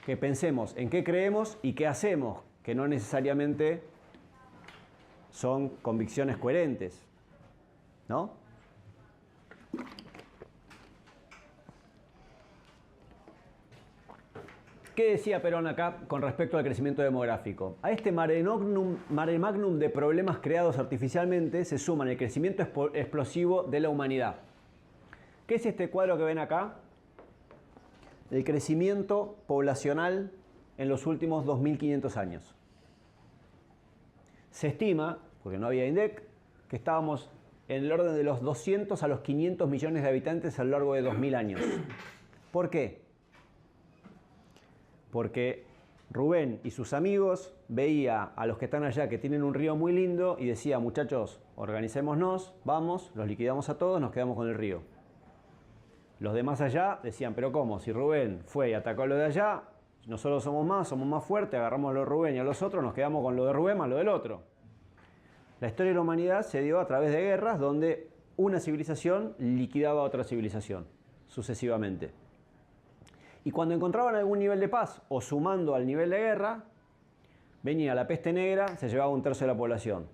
[SPEAKER 1] que pensemos en qué creemos y qué hacemos, que no necesariamente son convicciones coherentes, ¿no? ¿Qué decía Perón acá con respecto al crecimiento demográfico? A este mare magnum de problemas creados artificialmente se suman el crecimiento explosivo de la humanidad. ¿Qué es este cuadro que ven acá? El crecimiento poblacional en los últimos 2500 años. Se estima, porque no había INDEC, que estábamos en el orden de los 200 a los 500 millones de habitantes a lo largo de 2000 años. ¿Por qué? Porque Rubén y sus amigos veía a los que están allá que tienen un río muy lindo y decía, muchachos, organicémonos, vamos, los liquidamos a todos, nos quedamos con el río. Los demás allá decían, pero ¿cómo? Si Rubén fue y atacó a lo de allá, nosotros somos más fuertes, agarramos lo de Rubén y a los otros, nos quedamos con lo de Rubén más lo del otro. La historia de la humanidad se dio a través de guerras donde una civilización liquidaba a otra civilización, sucesivamente. Y cuando encontraban algún nivel de paz, o sumando al nivel de guerra, venía la peste negra, se llevaba 1/3 de la población.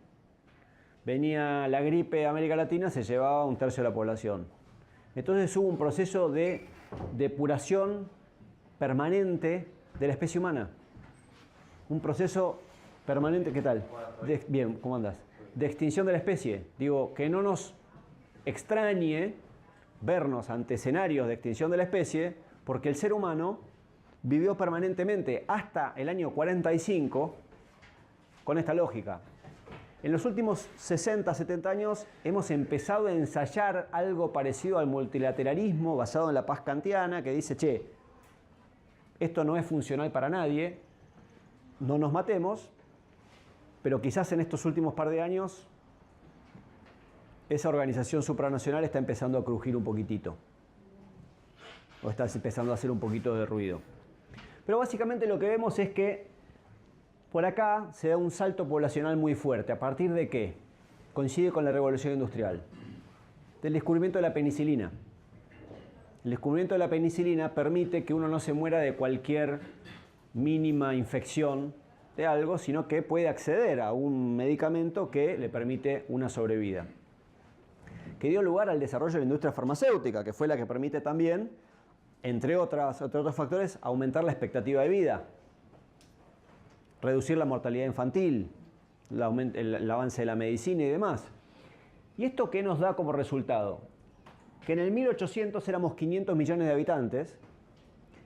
[SPEAKER 1] Venía la gripe de América Latina, se llevaba 1/3 de la población. Entonces hubo un proceso de depuración permanente de la especie humana. Un proceso permanente, ¿qué tal? Bien, ¿cómo andás? De extinción de la especie. Digo, que no nos extrañe vernos ante escenarios de extinción de la especie, porque el ser humano vivió permanentemente hasta el año 45 con esta lógica. En los últimos 60, 70 años hemos empezado a ensayar algo parecido al multilateralismo basado en la paz kantiana, que dice, che, esto no es funcional para nadie, no nos matemos, pero quizás en estos últimos par de años esa organización supranacional está empezando a crujir un poquitito, o está empezando a hacer un poquito de ruido. Pero básicamente lo que vemos es que por acá se da un salto poblacional muy fuerte. ¿A partir de qué? Coincide con la revolución industrial. Del descubrimiento de la penicilina. El descubrimiento de la penicilina permite que uno no se muera de cualquier mínima infección de algo, sino que puede acceder a un medicamento que le permite una sobrevida. Que dio lugar al desarrollo de la industria farmacéutica, que fue la que permite también, entre otros factores, aumentar la expectativa de vida, reducir la mortalidad infantil, el avance de la medicina y demás. ¿Y esto qué nos da como resultado? Que en el 1800 éramos 500 millones de habitantes,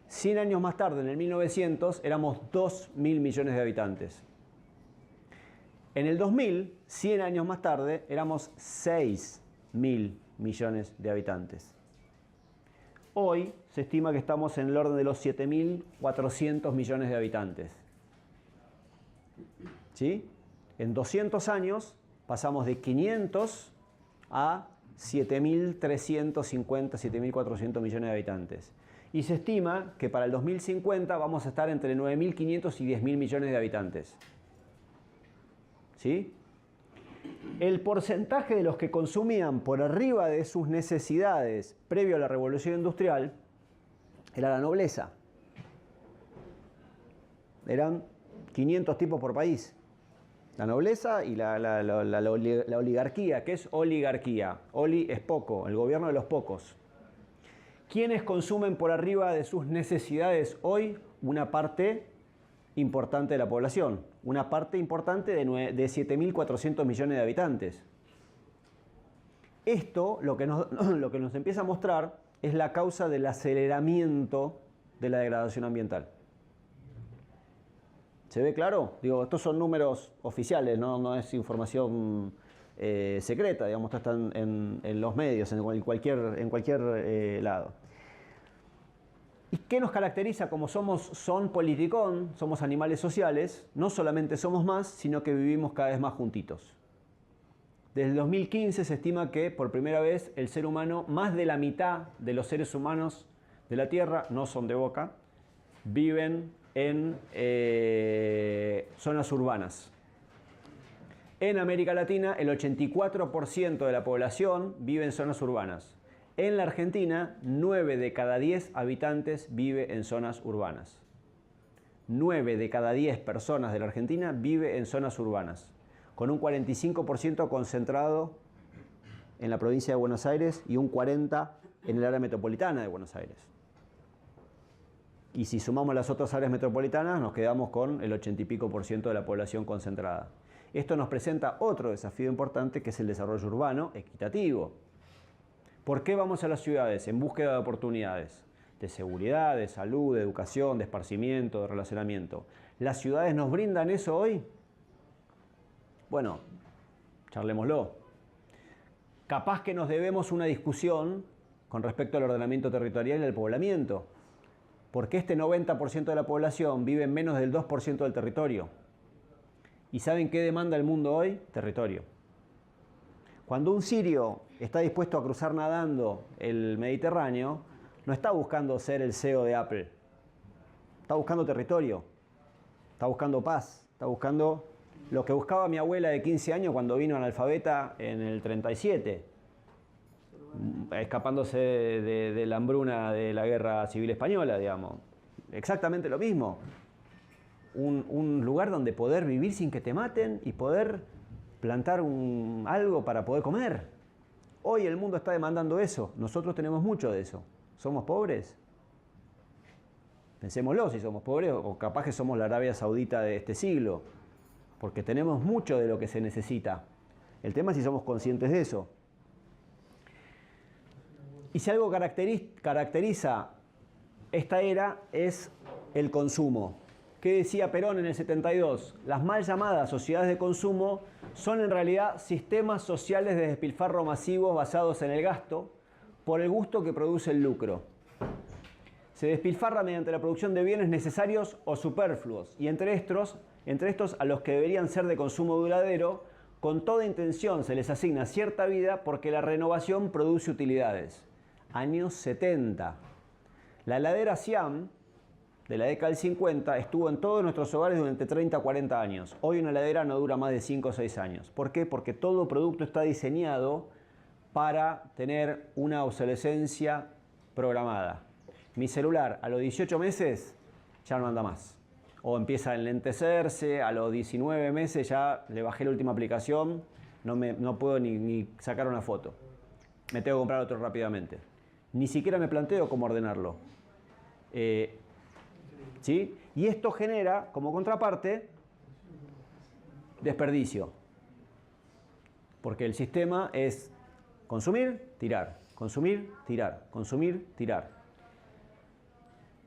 [SPEAKER 1] 100 años más tarde, en el 1900, éramos 2.000 millones de habitantes. En el 2000, 100 años más tarde, éramos 6.000 millones de habitantes. Hoy se estima que estamos en el orden de los 7.400 millones de habitantes. ¿Sí? En 200 años pasamos de 500 a 7.350, 7.400 millones de habitantes. Y se estima que para el 2050 vamos a estar entre 9.500 y 10.000 millones de habitantes. ¿Sí? El porcentaje de los que consumían por arriba de sus necesidades previo a la revolución industrial era la nobleza. Eran 500 tipos por país. La nobleza y la oligarquía. ¿Qué es oligarquía? Oli es poco, el gobierno de los pocos. ¿Quiénes consumen por arriba de sus necesidades hoy? Una parte importante de la población. Una parte importante de 7.400 millones de habitantes. Esto lo que nos empieza a mostrar es la causa del aceleramiento de la degradación ambiental. ¿Se ve claro? Digo, estos son números oficiales, no es información secreta, digamos, esto está en los medios, en cualquier lado. ¿Y qué nos caracteriza? Como son politicón, somos animales sociales, no solamente somos más, sino que vivimos cada vez más juntitos. Desde el 2015 se estima que por primera vez el ser humano, más de la mitad de los seres humanos de la Tierra, no son de Boca, viven en zonas urbanas. En América Latina el 84% de la población vive en zonas urbanas. En la Argentina 9 de cada 10 habitantes vive en zonas urbanas. 9 de cada 10 personas de la Argentina vive en zonas urbanas, con un 45% concentrado en la provincia de Buenos Aires y un 40% en el área metropolitana de Buenos Aires. Y si sumamos las otras áreas metropolitanas, nos quedamos con el 80 y pico % de la población concentrada. Esto nos presenta otro desafío importante, que es el desarrollo urbano equitativo. ¿Por qué vamos a las ciudades? En búsqueda de oportunidades, de seguridad, de salud, de educación, de esparcimiento, de relacionamiento. ¿Las ciudades nos brindan eso hoy? Bueno, charlémoslo. Capaz que nos debemos una discusión con respecto al ordenamiento territorial y al poblamiento. Porque este 90% de la población vive en menos del 2% del territorio. ¿Y saben qué demanda el mundo hoy? Territorio. Cuando un sirio está dispuesto a cruzar nadando el Mediterráneo, no está buscando ser el CEO de Apple. Está buscando territorio, está buscando paz, está buscando lo que buscaba mi abuela de 15 años cuando vino analfabeta en el 37, escapándose de la hambruna de la Guerra Civil Española, digamos. Exactamente lo mismo. Un lugar donde poder vivir sin que te maten y poder plantar algo para poder comer. Hoy el mundo está demandando eso. Nosotros tenemos mucho de eso. ¿Somos pobres? Pensémoslo, si somos pobres, o capaz que somos la Arabia Saudita de este siglo, porque tenemos mucho de lo que se necesita. El tema es si somos conscientes de eso. Y si algo caracteriza esta era es el consumo. ¿Qué decía Perón en el 72? Las mal llamadas sociedades de consumo son en realidad sistemas sociales de despilfarro masivos basados en el gasto por el gusto que produce el lucro. Se despilfarra mediante la producción de bienes necesarios o superfluos y entre estos a los que deberían ser de consumo duradero, con toda intención se les asigna cierta vida porque la renovación produce utilidades. Años 70. La heladera Siam de la década del 50 estuvo en todos nuestros hogares durante 30 o 40 años. Hoy una heladera no dura más de 5 o 6 años. ¿Por qué? Porque todo producto está diseñado para tener una obsolescencia programada. Mi celular a los 18 meses ya no anda más. O empieza a enlentecerse, a los 19 meses ya le bajé la última aplicación, no puedo ni sacar una foto. Me tengo que comprar otro rápidamente. Ni siquiera me planteo cómo ordenarlo. ¿Sí? Y esto genera, como contraparte, desperdicio. Porque el sistema es consumir, tirar, consumir, tirar, consumir, tirar.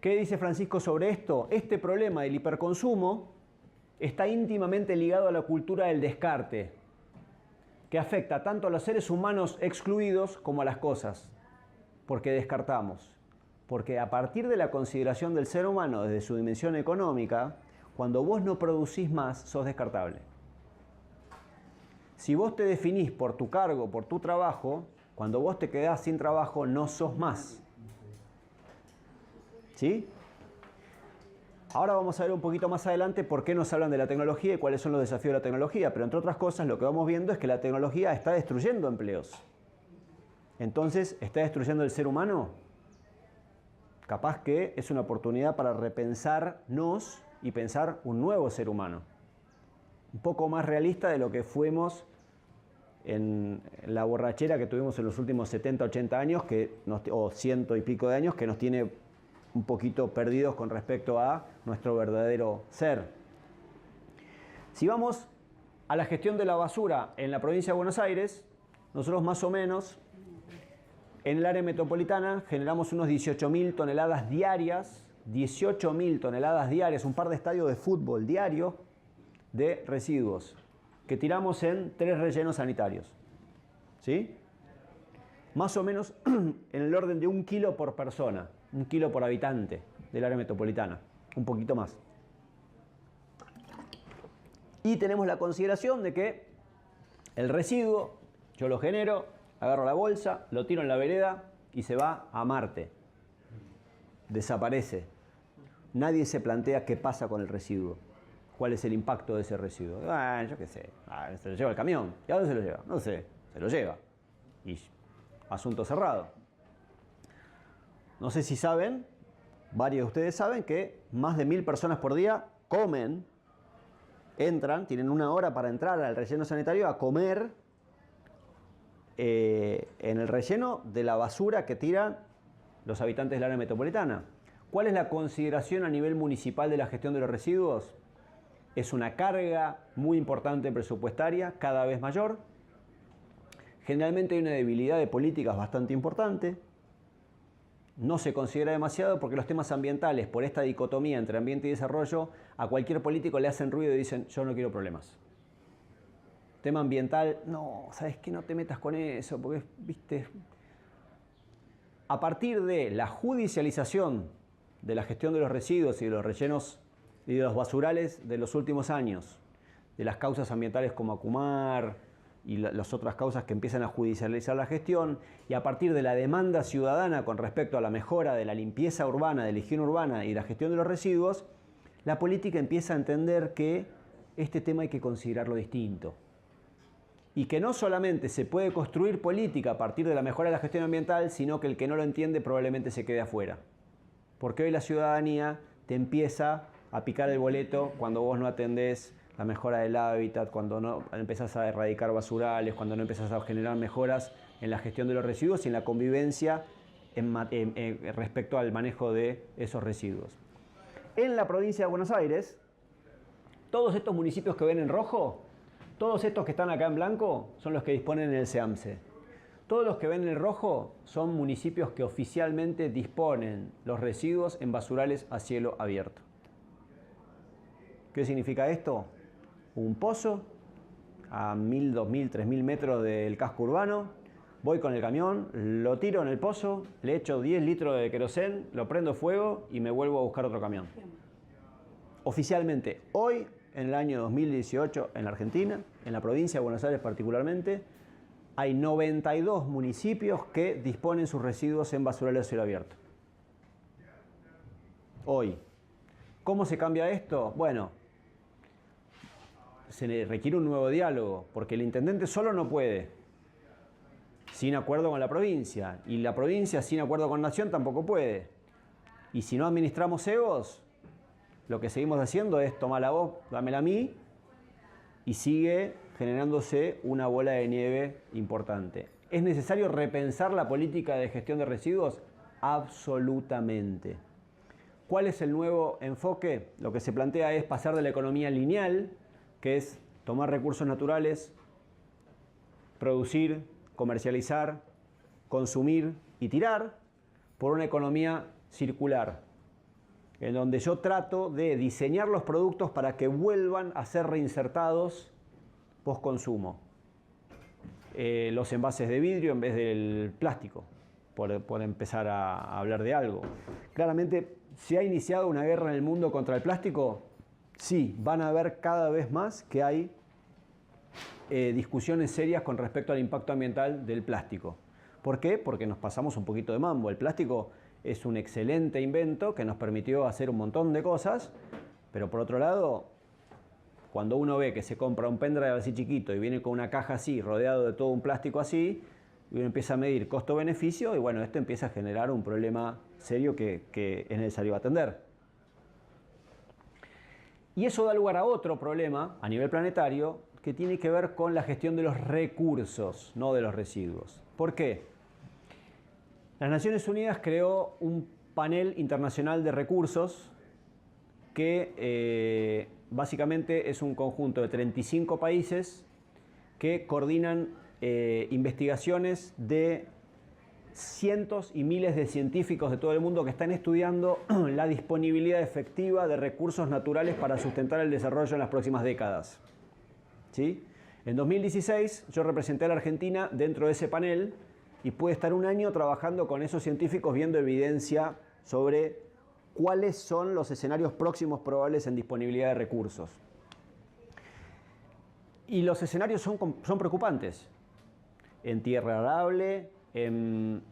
[SPEAKER 1] ¿Qué dice Francisco sobre esto? Este problema del hiperconsumo está íntimamente ligado a la cultura del descarte, que afecta tanto a los seres humanos excluidos como a las cosas, porque descartamos. Porque a partir de la consideración del ser humano desde su dimensión económica, cuando vos no producís más, sos descartable. Si vos te definís por tu cargo, por tu trabajo, cuando vos te quedás sin trabajo, no sos más. ¿Sí? Ahora vamos a ver un poquito más adelante por qué nos hablan de la tecnología y cuáles son los desafíos de la tecnología. Pero entre otras cosas, lo que vamos viendo es que la tecnología está destruyendo empleos. Entonces, ¿está destruyendo el ser humano? Capaz que es una oportunidad para repensarnos y pensar un nuevo ser humano. Un poco más realista de lo que fuimos en la borrachera que tuvimos en los últimos 70, 80 años, o 100 y pico de años, que nos tiene un poquito perdidos con respecto a nuestro verdadero ser. Si vamos a la gestión de la basura en la provincia de Buenos Aires, nosotros más o menos en el área metropolitana generamos unos 18.000 toneladas diarias, 18.000 toneladas diarias, un par de estadios de fútbol diario de residuos que tiramos en 3 rellenos sanitarios. ¿Sí? Más o menos en el orden de 1 kilo por persona, 1 kilo por habitante del área metropolitana, un poquito más. Y tenemos la consideración de que el residuo, yo lo genero, agarro la bolsa, lo tiro en la vereda y se va a Marte. Desaparece. Nadie se plantea qué pasa con el residuo. ¿Cuál es el impacto de ese residuo? Yo qué sé. Se lo lleva el camión. ¿Y a dónde se lo lleva? No sé. Se lo lleva. Y asunto cerrado. No sé si saben, varios de ustedes saben que más de 1000 personas por día comen, entran, tienen 1 hora para entrar al relleno sanitario a comer en el relleno de la basura que tiran los habitantes del área metropolitana. ¿Cuál es la consideración a nivel municipal de la gestión de los residuos? Es una carga muy importante presupuestaria, cada vez mayor. Generalmente hay una debilidad de políticas bastante importante. No se considera demasiado porque los temas ambientales, por esta dicotomía entre ambiente y desarrollo, a cualquier político le hacen ruido y dicen, yo no quiero problemas. Tema ambiental, no, ¿sabes qué? No te metas con eso, porque, viste, a partir de la judicialización de la gestión de los residuos y de los rellenos y de los basurales de los últimos años, de las causas ambientales como Acumar y las otras causas que empiezan a judicializar la gestión, y a partir de la demanda ciudadana con respecto a la mejora de la limpieza urbana, de la higiene urbana y la gestión de los residuos, la política empieza a entender que este tema hay que considerarlo distinto. Y que no solamente se puede construir política a partir de la mejora de la gestión ambiental, sino que el que no lo entiende probablemente se quede afuera. Porque hoy la ciudadanía te empieza a picar el boleto cuando vos no atendés la mejora del hábitat, cuando no empezás a erradicar basurales, cuando no empezás a generar mejoras en la gestión de los residuos y en la convivencia respecto al manejo de esos residuos. En la provincia de Buenos Aires, todos estos municipios que ven en rojo, todos estos que están acá en blanco, son los que disponen el SEAMSE. Todos los que ven en rojo son municipios que oficialmente disponen los residuos en basurales a cielo abierto. ¿Qué significa esto? Un pozo a 1000, 2000, 3000 metros del casco urbano. Voy con el camión, lo tiro en el pozo, le echo 10 litros de querosén, lo prendo fuego y me vuelvo a buscar otro camión. Oficialmente, hoy, en el año 2018, en la Argentina, en la provincia de Buenos Aires particularmente, hay 92 municipios que disponen sus residuos en basurero a cielo abierto. Hoy. ¿Cómo se cambia esto? Bueno, se requiere un nuevo diálogo, porque el intendente solo no puede, sin acuerdo con la provincia, y la provincia sin acuerdo con Nación tampoco puede. Y si no administramos egos, lo que seguimos haciendo es tomar la voz, dámela a mí, y sigue generándose una bola de nieve importante. ¿Es necesario repensar la política de gestión de residuos? Absolutamente. ¿Cuál es el nuevo enfoque? Lo que se plantea es pasar de la economía lineal, que es tomar recursos naturales, producir, comercializar, consumir y tirar, por una economía circular, en donde yo trato de diseñar los productos para que vuelvan a ser reinsertados post-consumo. Los envases de vidrio en vez del plástico, por empezar a hablar de algo. Claramente, ¿se ha iniciado una guerra en el mundo contra el plástico? Sí, van a haber cada vez más que hay discusiones serias con respecto al impacto ambiental del plástico. ¿Por qué? Porque nos pasamos un poquito de mambo. El plástico es un excelente invento que nos permitió hacer un montón de cosas, pero por otro lado, cuando uno ve que se compra un pendrive así chiquito y viene con una caja así, rodeado de todo un plástico así, y uno empieza a medir costo-beneficio, y bueno, esto empieza a generar un problema serio que es necesario atender. Y eso da lugar a otro problema a nivel planetario que tiene que ver con la gestión de los recursos, no de los residuos. ¿Por qué? Las Naciones Unidas creó un panel internacional de recursos que básicamente es un conjunto de 35 países que coordinan investigaciones de cientos y miles de científicos de todo el mundo que están estudiando la disponibilidad efectiva de recursos naturales para sustentar el desarrollo en las próximas décadas. ¿Sí? En 2016 yo representé a la Argentina dentro de ese panel y pude estar un año trabajando con esos científicos viendo evidencia sobre cuáles son los escenarios próximos probables en disponibilidad de recursos. Y los escenarios son preocupantes. En tierra arable, en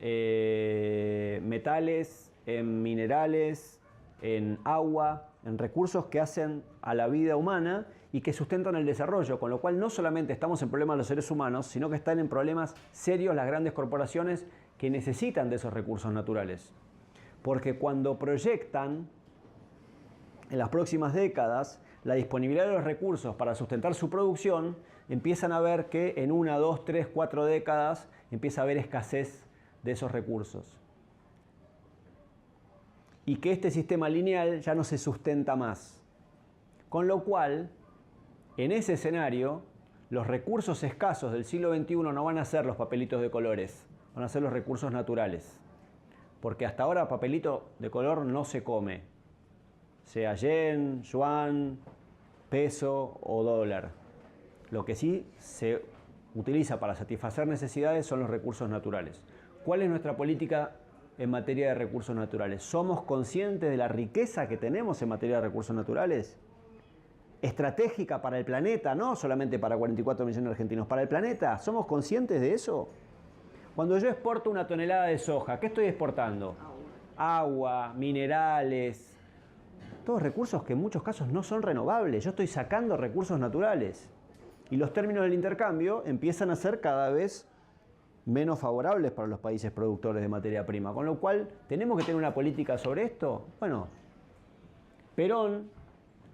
[SPEAKER 1] metales, en minerales, en agua, en recursos que hacen a la vida humana y que sustentan el desarrollo, con lo cual no solamente estamos en problemas los seres humanos, sino que están en problemas serios las grandes corporaciones que necesitan de esos recursos naturales. Porque cuando proyectan en las próximas décadas la disponibilidad de los recursos para sustentar su producción, empiezan a ver que en 1, 2, 3, 4 décadas empieza a haber escasez de esos recursos. Y que este sistema lineal ya no se sustenta más. Con lo cual, en ese escenario, los recursos escasos del siglo XXI no van a ser los papelitos de colores, van a ser los recursos naturales. Porque hasta ahora papelito de color no se come, sea yen, yuan, peso o dólar. Lo que sí se utiliza para satisfacer necesidades son los recursos naturales. ¿Cuál es nuestra política en materia de recursos naturales? ¿Somos conscientes de la riqueza que tenemos en materia de recursos naturales? Estratégica para el planeta, no solamente para 44 millones de argentinos, para el planeta. ¿Somos conscientes de eso? Cuando yo exporto una tonelada de soja, ¿qué estoy exportando? Agua, minerales, todos recursos que en muchos casos no son renovables. Yo estoy sacando recursos naturales. Y los términos del intercambio empiezan a ser cada vez menos favorables para los países productores de materia prima. Con lo cual, ¿tenemos que tener una política sobre esto? Bueno, Perón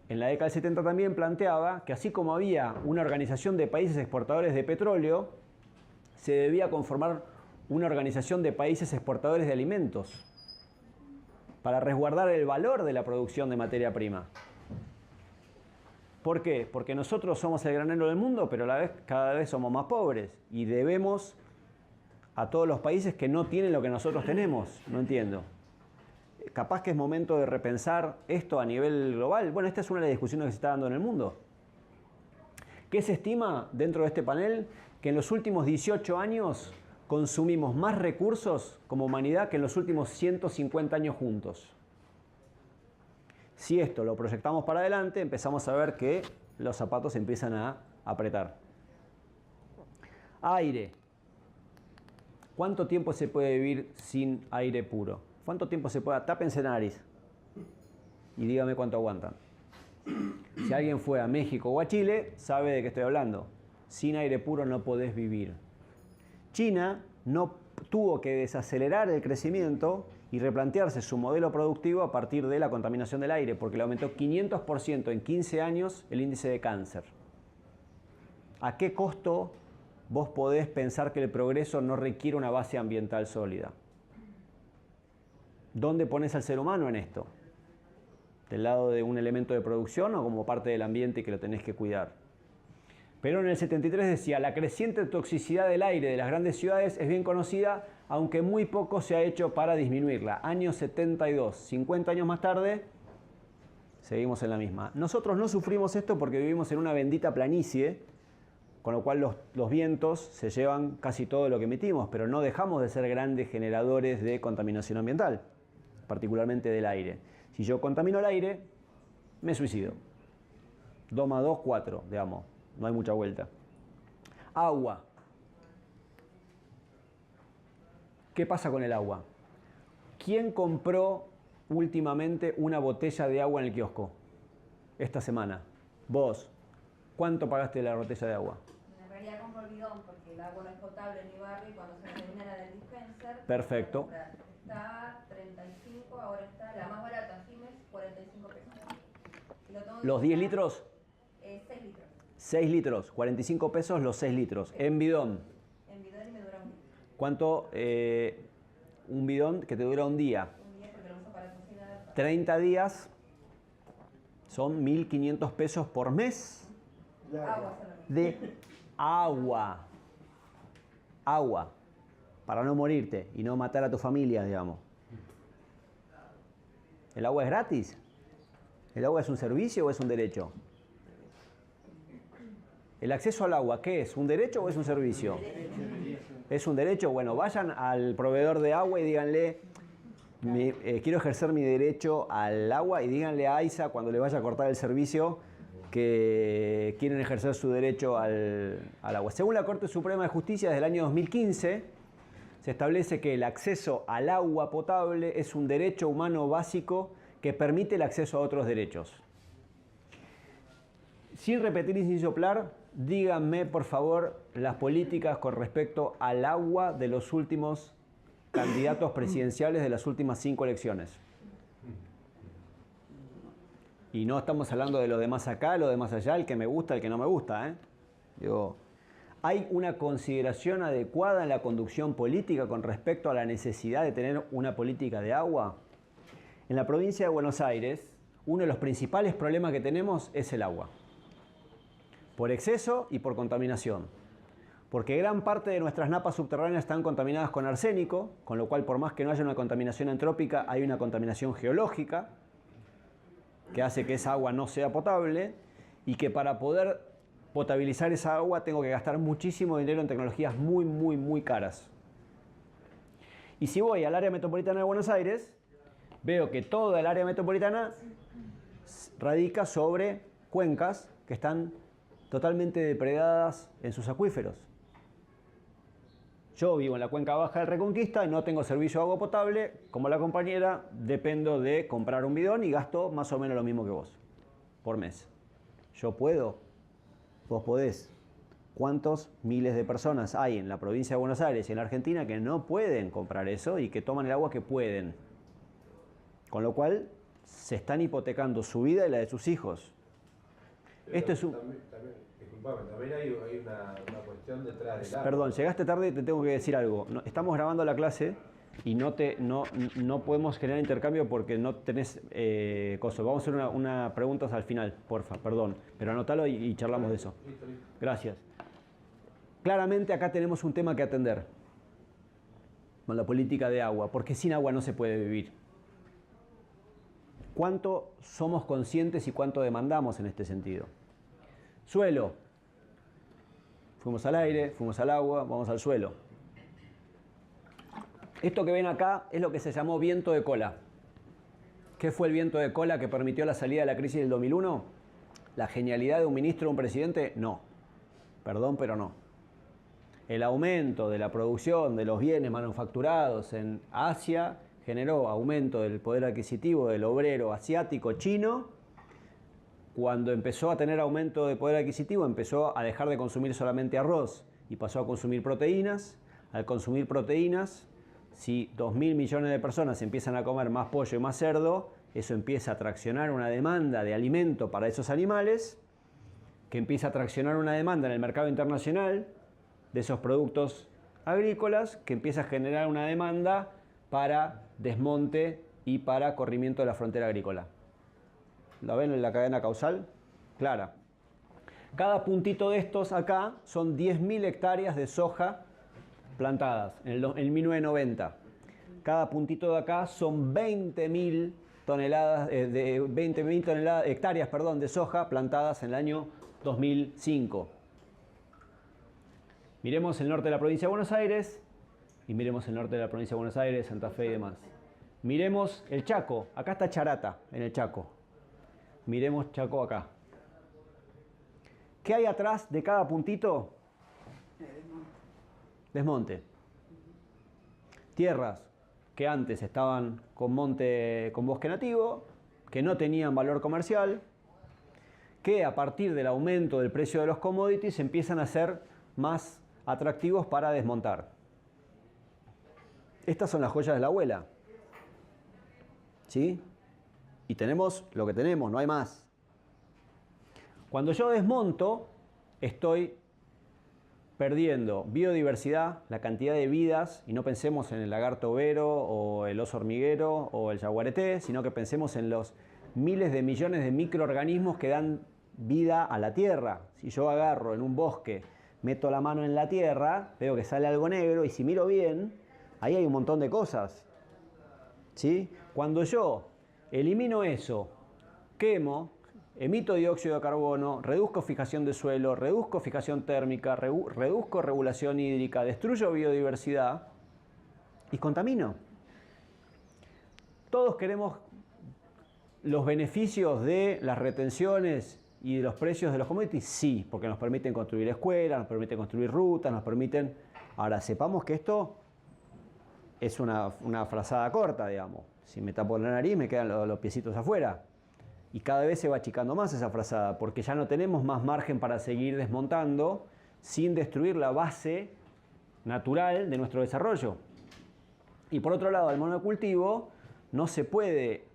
[SPEAKER 1] en la década del 70 también planteaba que así como había una organización de países exportadores de petróleo, se debía conformar una organización de países exportadores de alimentos para resguardar el valor de la producción de materia prima. ¿Por qué? Porque nosotros somos el granero del mundo, pero a la vez cada vez somos más pobres y debemos a todos los países que no tienen lo que nosotros tenemos. No entiendo. capaz que es momento de repensar esto a nivel global. Bueno, esta es una de las discusiones que se está dando en el mundo. ¿Qué se estima dentro de este panel? Que en los últimos 18 años consumimos más recursos como humanidad que en los últimos 150 años juntos. Si esto lo proyectamos para adelante, empezamos a ver que los zapatos empiezan a apretar. Aire. ¿Cuánto tiempo se puede vivir sin aire puro? ¿Cuánto tiempo se puede? Tápense la nariz y dígame cuánto aguantan. Si alguien fue a México o a Chile, sabe de qué estoy hablando. Sin aire puro no podés vivir. China no tuvo que desacelerar el crecimiento y replantearse su modelo productivo a partir de la contaminación del aire, porque le aumentó 500% en 15 años el índice de cáncer. ¿A qué costo vos podés pensar que el progreso no requiere una base ambiental sólida? ¿Dónde pones al ser humano en esto? ¿Del lado de un elemento de producción o como parte del ambiente que lo tenés que cuidar? Perón en el 73 decía, la creciente toxicidad del aire de las grandes ciudades es bien conocida, aunque muy poco se ha hecho para disminuirla. Año 72, 50 años más tarde, seguimos en la misma. Nosotros no sufrimos esto porque vivimos en una bendita planicie, con lo cual los vientos se llevan casi todo lo que emitimos, pero no dejamos de ser grandes generadores de contaminación ambiental, particularmente del aire. Si yo contamino el aire, me suicido. 2 más 2, 4, digamos. No hay mucha vuelta. Agua. ¿Qué pasa con el agua? ¿Quién compró últimamente una botella de agua en el kiosco? Esta semana. Vos. ¿Cuánto pagaste la botella de agua?
[SPEAKER 2] En realidad compro el bidón porque el agua no es potable en mi barrio y cuando se termina la del dispenser...
[SPEAKER 1] Perfecto.
[SPEAKER 2] Está 35, ahora está la más barata, Siemens, 45 pesos.
[SPEAKER 1] ¿Los 10 litros?
[SPEAKER 2] 6 litros.
[SPEAKER 1] 6 litros, 45 pesos los 6 litros. En bidón.
[SPEAKER 2] En bidón y me dura un día.
[SPEAKER 1] ¿Cuánto? Un bidón que te dura un día.
[SPEAKER 2] Un día porque lo uso para cocinar.
[SPEAKER 1] 30 días son 1.500 pesos por mes
[SPEAKER 2] Agua solamente.
[SPEAKER 1] de agua. Agua. Para no morirte y no matar a tu familia, digamos. ¿El agua es gratis? ¿El agua es un servicio o es un derecho? ¿El acceso al agua qué es? ¿Un derecho o es un servicio? ¿Es un derecho? Bueno, vayan al proveedor de agua y díganle, quiero ejercer mi derecho al agua, y díganle a AISA cuando le vaya a cortar el servicio que quieren ejercer su derecho al agua. Según la Corte Suprema de Justicia, desde el año 2015, se establece que el acceso al agua potable es un derecho humano básico que permite el acceso a otros derechos. Sin repetir y sin soplar, díganme por favor las políticas con respecto al agua de los últimos candidatos presidenciales de las últimas 5 elecciones. Y no estamos hablando de lo de más acá, lo de más allá, el que me gusta, el que no me gusta, Digo, ¿hay una consideración adecuada en la conducción política con respecto a la necesidad de tener una política de agua? En la provincia de Buenos Aires, uno de los principales problemas que tenemos es el agua. Por exceso y por contaminación. Porque gran parte de nuestras napas subterráneas están contaminadas con arsénico, con lo cual por más que no haya una contaminación antrópica, hay una contaminación geológica que hace que esa agua no sea potable y que para poder potabilizar esa agua tengo que gastar muchísimo dinero en tecnologías muy, muy, muy caras. Y si voy al área metropolitana de Buenos Aires, veo que toda el área metropolitana radica sobre cuencas que están totalmente depredadas en sus acuíferos. Yo vivo en la cuenca baja del Reconquista y no tengo servicio de agua potable. Como la compañera, dependo de comprar un bidón y gasto más o menos lo mismo que vos por mes. Yo puedo, vos podés. ¿Cuántos miles de personas hay en la provincia de Buenos Aires y en la Argentina que no pueden comprar eso y que toman el agua que pueden? Con lo cual se están hipotecando su vida y la de sus hijos.
[SPEAKER 3] Pero
[SPEAKER 1] Esto es un...
[SPEAKER 3] disculpame, también hay una cuestión detrás del agua.
[SPEAKER 1] Perdón, llegaste tarde y te tengo que decir algo. Estamos grabando la clase y no podemos generar intercambio porque no tenés cosas. Vamos a hacer una preguntas al final, porfa, perdón. Pero anótalo y charlamos de eso.
[SPEAKER 3] Listo.
[SPEAKER 1] Gracias. Claramente acá tenemos un tema que atender con la política de agua, porque sin agua no se puede vivir. ¿Cuánto somos conscientes y cuánto demandamos en este sentido? Suelo. Fuimos al aire, fuimos al agua, vamos al suelo. Esto que ven acá es lo que se llamó viento de cola. ¿Qué fue el viento de cola que permitió la salida de la crisis del 2001? ¿La genialidad de un ministro o un presidente? No. Perdón, pero no. El aumento de la producción de los bienes manufacturados en Asia generó aumento del poder adquisitivo del obrero asiático chino. Cuando empezó a tener aumento de poder adquisitivo, empezó a dejar de consumir solamente arroz y pasó a consumir proteínas. Al consumir proteínas, si 2.000 millones de personas empiezan a comer más pollo y más cerdo, eso empieza a traccionar una demanda de alimento para esos animales, que empieza a traccionar una demanda en el mercado internacional de esos productos agrícolas, que empieza a generar una demanda para desmonte y para corrimiento de la frontera agrícola. ¿La ven en la cadena causal? Clara. Cada puntito de estos acá son 10.000 hectáreas de soja plantadas en 1990. Cada puntito de acá son 20.000 toneladas, hectáreas, perdón, de soja plantadas en el año 2005. Miremos el norte de la provincia de Buenos Aires y miremos el norte de la provincia de Buenos Aires, Santa Fe y demás. Miremos el Chaco. Acá está Charata, en el Chaco. Miremos Chaco acá. ¿Qué hay atrás de cada puntito? Desmonte. Tierras que antes estaban con bosque nativo, que no tenían valor comercial, que a partir del aumento del precio de los commodities empiezan a ser más atractivos para desmontar. Estas son las joyas de la abuela. ¿Sí? Y tenemos lo que tenemos, no hay más. Cuando yo desmonto, estoy perdiendo biodiversidad, la cantidad de vidas, y no pensemos en el lagarto overo o el oso hormiguero o el yaguareté, sino que pensemos en los miles de millones de microorganismos que dan vida a la tierra. Si yo agarro en un bosque, meto la mano en la tierra, veo que sale algo negro, y si miro bien, ahí hay un montón de cosas. ¿Sí? Cuando yo elimino eso, quemo, emito dióxido de carbono, reduzco fijación de suelo, reduzco fijación térmica, reduzco regulación hídrica, destruyo biodiversidad y contamino. Todos queremos los beneficios de las retenciones y de los precios de los commodities, sí, porque nos permiten construir escuelas, nos permiten construir rutas, nos permiten... Ahora, sepamos que esto es una frazada corta, digamos. Si me tapo la nariz, me quedan los piecitos afuera. Y cada vez se va achicando más esa frazada, porque ya no tenemos más margen para seguir desmontando sin destruir la base natural de nuestro desarrollo. Y por otro lado, el monocultivo no se puede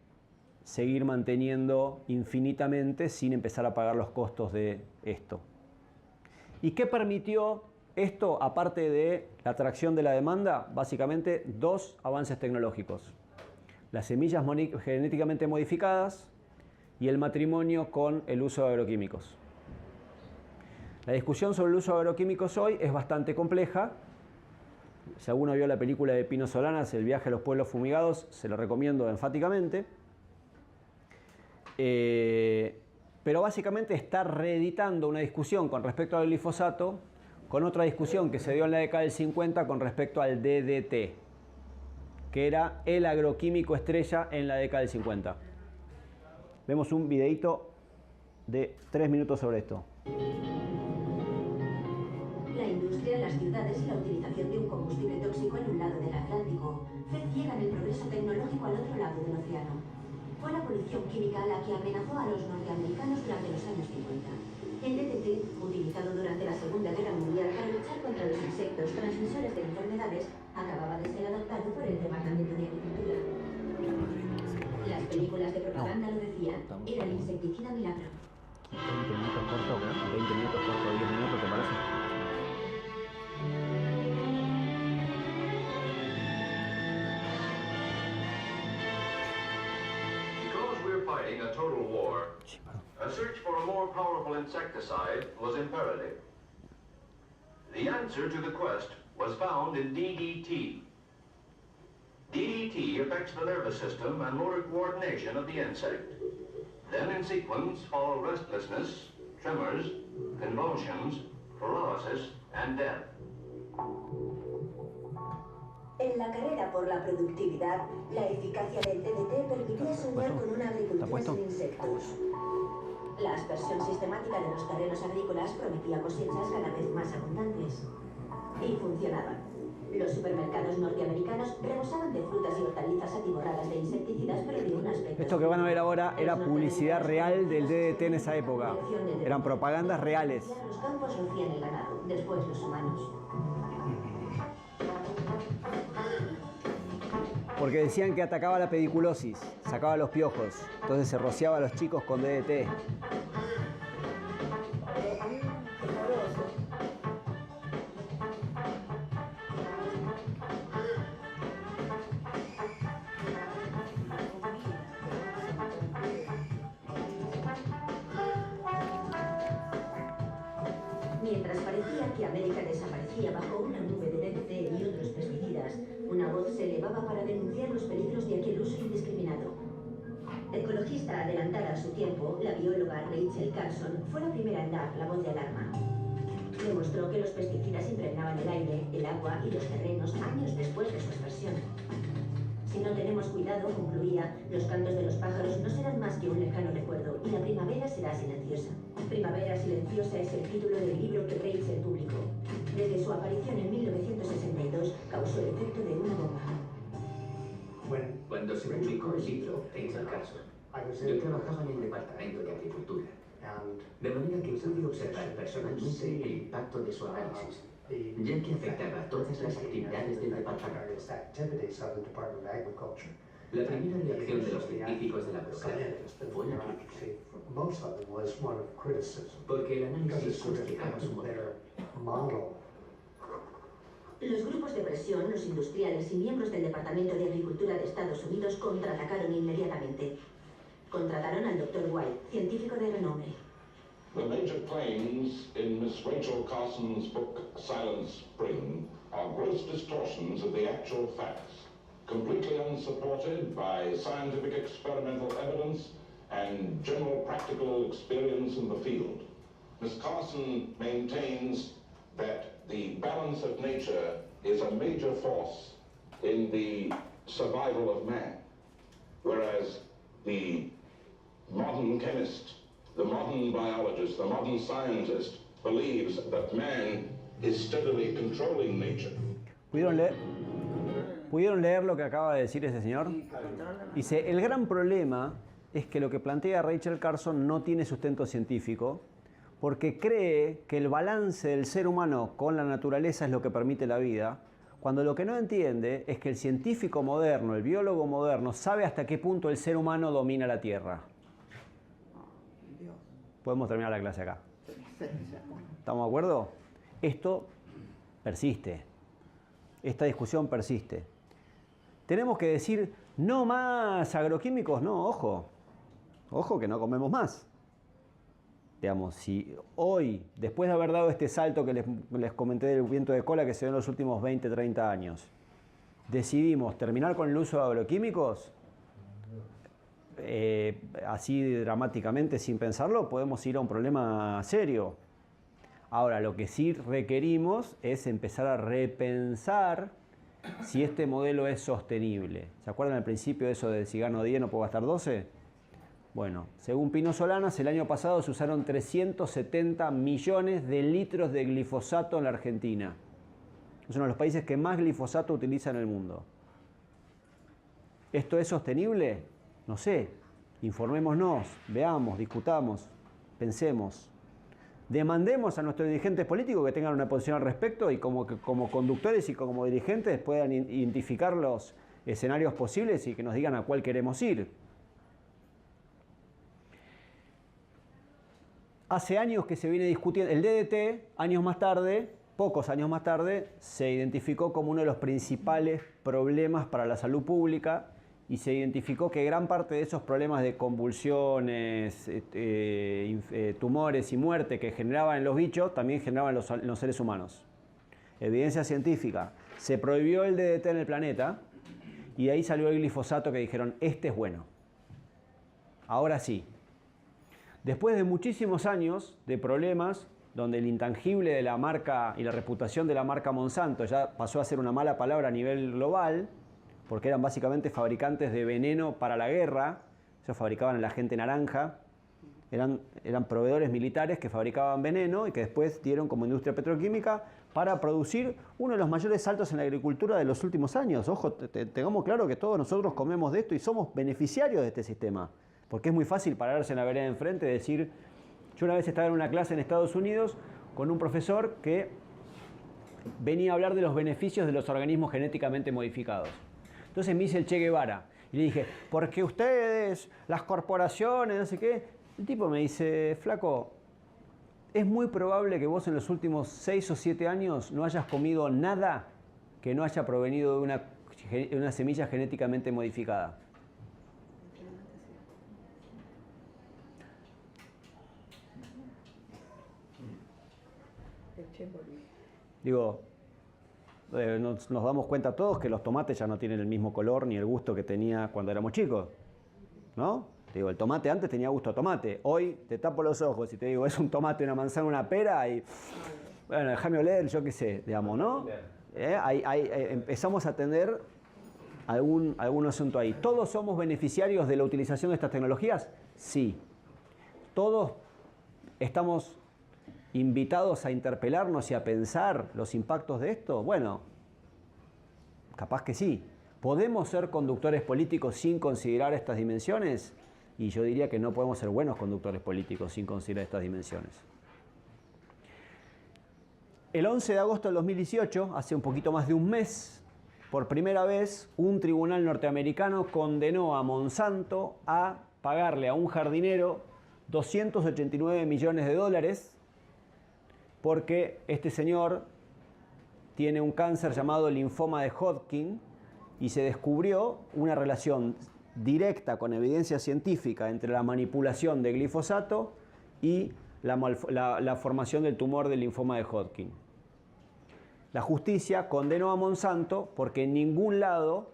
[SPEAKER 1] seguir manteniendo infinitamente sin empezar a pagar los costos de esto. ¿Y qué permitió esto, aparte de la atracción de la demanda? Básicamente dos avances tecnológicos: las semillas genéticamente modificadas y el matrimonio con el uso de agroquímicos. La discusión sobre el uso de agroquímicos hoy es bastante compleja. Si alguno vio la película de Pino Solanas, El viaje a los pueblos fumigados, se lo recomiendo enfáticamente. Pero básicamente está reeditando una discusión con respecto al glifosato con otra discusión que se dio en la década del 50 con respecto al DDT, que era el agroquímico estrella en la década del 50. Vemos un videíto de 3 minutos sobre esto.
[SPEAKER 4] La industria, las ciudades y la utilización de un combustible tóxico en un lado del Atlántico ciegan el progreso tecnológico al otro lado del océano. Fue la polución química la que amenazó a los norteamericanos durante los años 50. El DDT, utilizado durante la Segunda Guerra Mundial para luchar contra los insectos transmisores de enfermedades, acababa de ser adoptado por el Departamento de Agricultura. Las películas de propaganda lo decían, era el insecticida milagro.
[SPEAKER 1] 20 minutos corto, 20 minutos corto, 10 minutos, ¿te parece?
[SPEAKER 5] Fighting a total war, a search for a more powerful insecticide was imperative. The answer to the quest was found in DDT. DDT affects the nervous system and motor coordination of the insect. Then in sequence follow restlessness, tremors, convulsions, paralysis, and death.
[SPEAKER 4] En la carrera por la productividad, la eficacia del DDT permitía soñar con una agricultura sin insectos. La aspersión sistemática de los terrenos agrícolas prometía cosechas cada vez más abundantes. Y funcionaba. Los supermercados norteamericanos rebosaban de frutas y hortalizas atiborradas de insecticidas, pero de un aspecto...
[SPEAKER 1] Esto que van a ver ahora era publicidad real del DDT en esa época. Eran propagandas reales.
[SPEAKER 4] Los campos rocían el ganado, después los humanos.
[SPEAKER 1] Porque decían que atacaba la pediculosis, sacaba los piojos. Entonces se rociaba a los chicos con DDT.
[SPEAKER 4] Mientras parecía que América desaparecía bajo una nube de DDT y otros pesticidas, una voz se elevaba para denunciar los peligros de aquel uso indiscriminado. Ecologista adelantada a su tiempo, la bióloga Rachel Carson fue la primera en dar la voz de alarma. Demostró que los pesticidas impregnaban el aire, el agua y los terrenos años después de su expresión. Si no tenemos cuidado, concluía, los cantos de los pájaros no serán más que un lejano recuerdo y la primavera será silenciosa. Primavera silenciosa es el título del libro que Rachel publicó. Desde su aparición en 1962 causó el efecto de una bomba.
[SPEAKER 6] Cuando se publicó el libro, Rachel Carson, yo trabajaba en el departamento de agricultura, de manera que pude observar personalmente el impacto de su análisis, ya que afectaba a todas las actividades del departamento. La primera reacción de los científicos de la burocracia fue la crítica, porque el análisis justificaba su modelo.
[SPEAKER 4] Los grupos de presión, los industriales y miembros del Departamento de Agricultura de Estados Unidos contraatacaron inmediatamente. Contrataron al Dr. White, científico de renombre.
[SPEAKER 7] The major claims in Miss Rachel Carson's book Silent Spring are gross distortions of the actual facts, completely unsupported by scientific experimental evidence and general practical experience in the field. Miss Carson maintains that the balance of nature is a major force in the survival of man, whereas the modern chemist, the modern biologist, the modern scientist believes that man is steadily controlling nature.
[SPEAKER 1] ¿Pudieron leer lo que acaba de decir ese señor? Dice, el gran problema es que lo que plantea Rachel Carson no tiene sustento científico, porque cree que el balance del ser humano con la naturaleza es lo que permite la vida, cuando lo que no entiende es que el científico moderno, el biólogo moderno, sabe hasta qué punto el ser humano domina la Tierra. Podemos terminar la clase acá. ¿Estamos de acuerdo? Esto persiste. Esta discusión persiste. Tenemos que decir, no más agroquímicos, no, ojo. Ojo que no comemos más. Digamos, si hoy, después de haber dado este salto que les comenté del viento de cola que se dio en los últimos 20, 30 años, decidimos terminar con el uso de agroquímicos, así dramáticamente, sin pensarlo, podemos ir a un problema serio. Ahora, lo que sí requerimos es empezar a repensar si este modelo es sostenible. ¿Se acuerdan al principio de eso de si gano 10 no puedo gastar 12? Bueno, según Pino Solanas, el año pasado se usaron 370 millones de litros de glifosato en la Argentina. Es uno de los países que más glifosato utiliza en el mundo. ¿Esto es sostenible? No sé. Informémonos, veamos, discutamos, pensemos. Demandemos a nuestros dirigentes políticos que tengan una posición al respecto y como conductores y como dirigentes puedan identificar los escenarios posibles y que nos digan a cuál queremos ir. Hace años que se viene discutiendo, el DDT, años más tarde, pocos años más tarde, se identificó como uno de los principales problemas para la salud pública y se identificó que gran parte de esos problemas de convulsiones, tumores y muerte que generaban en los bichos, también generaban en los seres humanos. Evidencia científica. Se prohibió el DDT en el planeta Y de ahí salió el glifosato que dijeron, este es bueno. Ahora sí. Después de muchísimos años de problemas, donde el intangible de la marca y la reputación de la marca Monsanto ya pasó a ser una mala palabra a nivel global, porque eran básicamente fabricantes de veneno para la guerra, ellos fabricaban el agente naranja, eran proveedores militares que fabricaban veneno y que después dieron como industria petroquímica para producir uno de los mayores saltos en la agricultura de los últimos años. Ojo, tengamos claro que todos nosotros comemos de esto y somos beneficiarios de este sistema, porque es muy fácil pararse en la vereda de enfrente y decir... Yo una vez estaba en una clase en Estados Unidos con un profesor que venía a hablar de los beneficios de los organismos genéticamente modificados. Entonces me hice el Che Guevara y le dije, porque ustedes, las corporaciones, no sé qué. El tipo me dice, flaco, es muy probable que vos en los últimos 6 o 7 años no hayas comido nada que no haya provenido de una semilla genéticamente modificada. Digo, nos damos cuenta todos que los tomates ya no tienen el mismo color ni el gusto que tenía cuando éramos chicos, ¿no? Digo, el tomate antes tenía gusto a tomate. Hoy te tapo los ojos y te digo, es un tomate, una manzana, una pera y... Bueno, déjame oler, yo qué sé, digamos, ¿no? Empezamos a tener algún asunto ahí. ¿Todos somos beneficiarios de la utilización de estas tecnologías? Sí. ¿Todos estamos invitados a interpelarnos y a pensar los impactos de esto? Bueno, capaz que sí. ¿Podemos ser conductores políticos sin considerar estas dimensiones? Y yo diría que no podemos ser buenos conductores políticos sin considerar estas dimensiones. El 11 de agosto del 2018, hace un poquito más de un mes, por primera vez, un tribunal norteamericano condenó a Monsanto a pagarle a un jardinero 289 millones de dólares porque este señor tiene un cáncer llamado linfoma de Hodgkin y se descubrió una relación directa con evidencia científica entre la manipulación de glifosato y la formación del tumor del linfoma de Hodgkin. La justicia condenó a Monsanto porque en ningún lado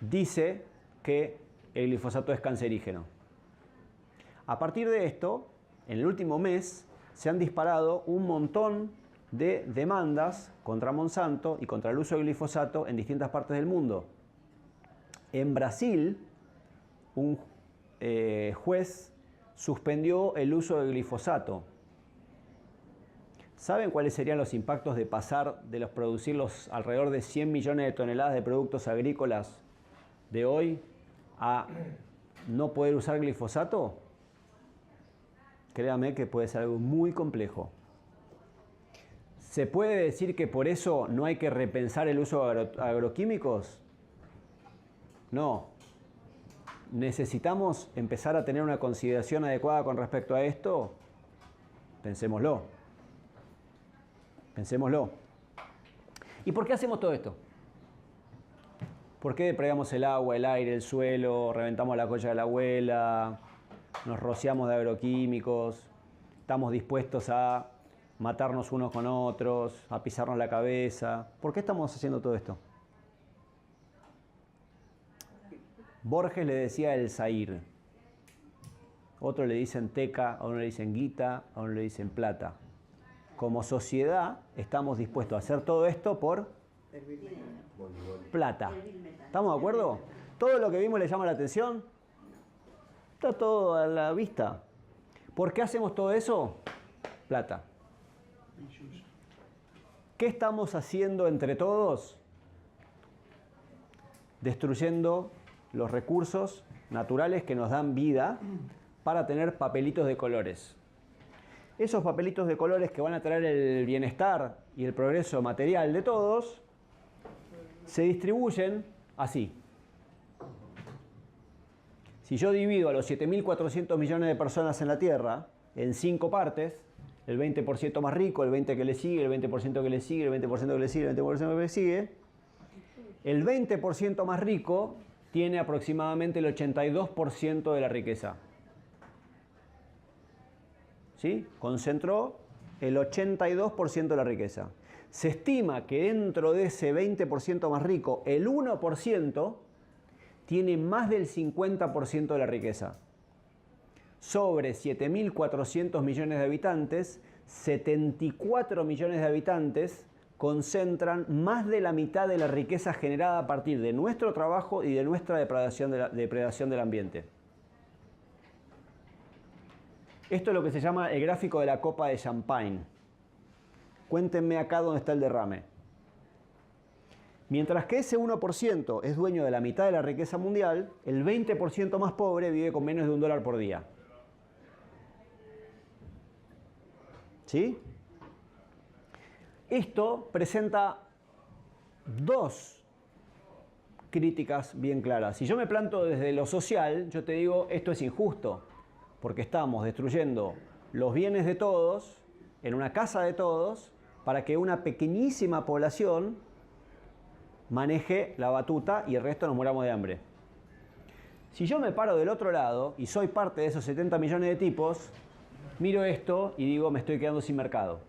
[SPEAKER 1] dice que el glifosato es cancerígeno. A partir de esto, en el último mes, se han disparado un montón de demandas contra Monsanto y contra el uso de glifosato en distintas partes del mundo. En Brasil, un juez suspendió el uso de glifosato. ¿Saben cuáles serían los impactos de pasar de producir los alrededor de 100 millones de toneladas de productos agrícolas de hoy a no poder usar glifosato? Créame que puede ser algo muy complejo. ¿Se puede decir que por eso no hay que repensar el uso de agroquímicos? No. ¿Necesitamos empezar a tener una consideración adecuada con respecto a esto? Pensémoslo. Pensémoslo. ¿Y por qué hacemos todo esto? ¿Por qué depredamos el agua, el aire, el suelo, reventamos la colla de la abuela, nos rociamos de agroquímicos, estamos dispuestos a matarnos unos con otros, a pisarnos la cabeza? ¿Por qué estamos haciendo todo esto? Borges le decía el Zair. Otros le dicen teca, a uno le dicen guita, a uno le dicen plata. Como sociedad estamos dispuestos a hacer todo esto por plata. ¿Estamos de acuerdo? Todo lo que vimos le llama la atención. Está todo a la vista. ¿Por qué hacemos todo eso? Plata. ¿Qué estamos haciendo entre todos? Destruyendo los recursos naturales que nos dan vida para tener papelitos de colores. Esos papelitos de colores que van a traer el bienestar y el progreso material de todos se distribuyen así. Si yo divido a los 7.400 millones de personas en la Tierra en 5 partes, el 20% más rico, el 20% que le sigue, el 20% que le sigue, el 20% que le sigue, el 20% que le sigue, el 20% más rico tiene aproximadamente el 82% de la riqueza. ¿Sí? Concentró el 82% de la riqueza. Se estima que dentro de ese 20% más rico, el 1% tiene más del 50% de la riqueza. Sobre 7.400 millones de habitantes, 74 millones de habitantes concentran más de la mitad de la riqueza generada a partir de nuestro trabajo y de nuestra depredación del ambiente. Esto es lo que se llama el gráfico de la copa de champagne. Cuéntenme acá dónde está el derrame. Mientras que ese 1% es dueño de la mitad de la riqueza mundial, el 20% más pobre vive con menos de $1 por día. ¿Sí? Esto presenta dos críticas bien claras. Si yo me planto desde lo social, yo te digo, esto es injusto, porque estamos destruyendo los bienes de todos, en una casa de todos, para que una pequeñísima población maneje la batuta y el resto nos muramos de hambre. Si yo me paro del otro lado y soy parte de esos 70 millones de tipos, miro esto y digo, me estoy quedando sin mercado.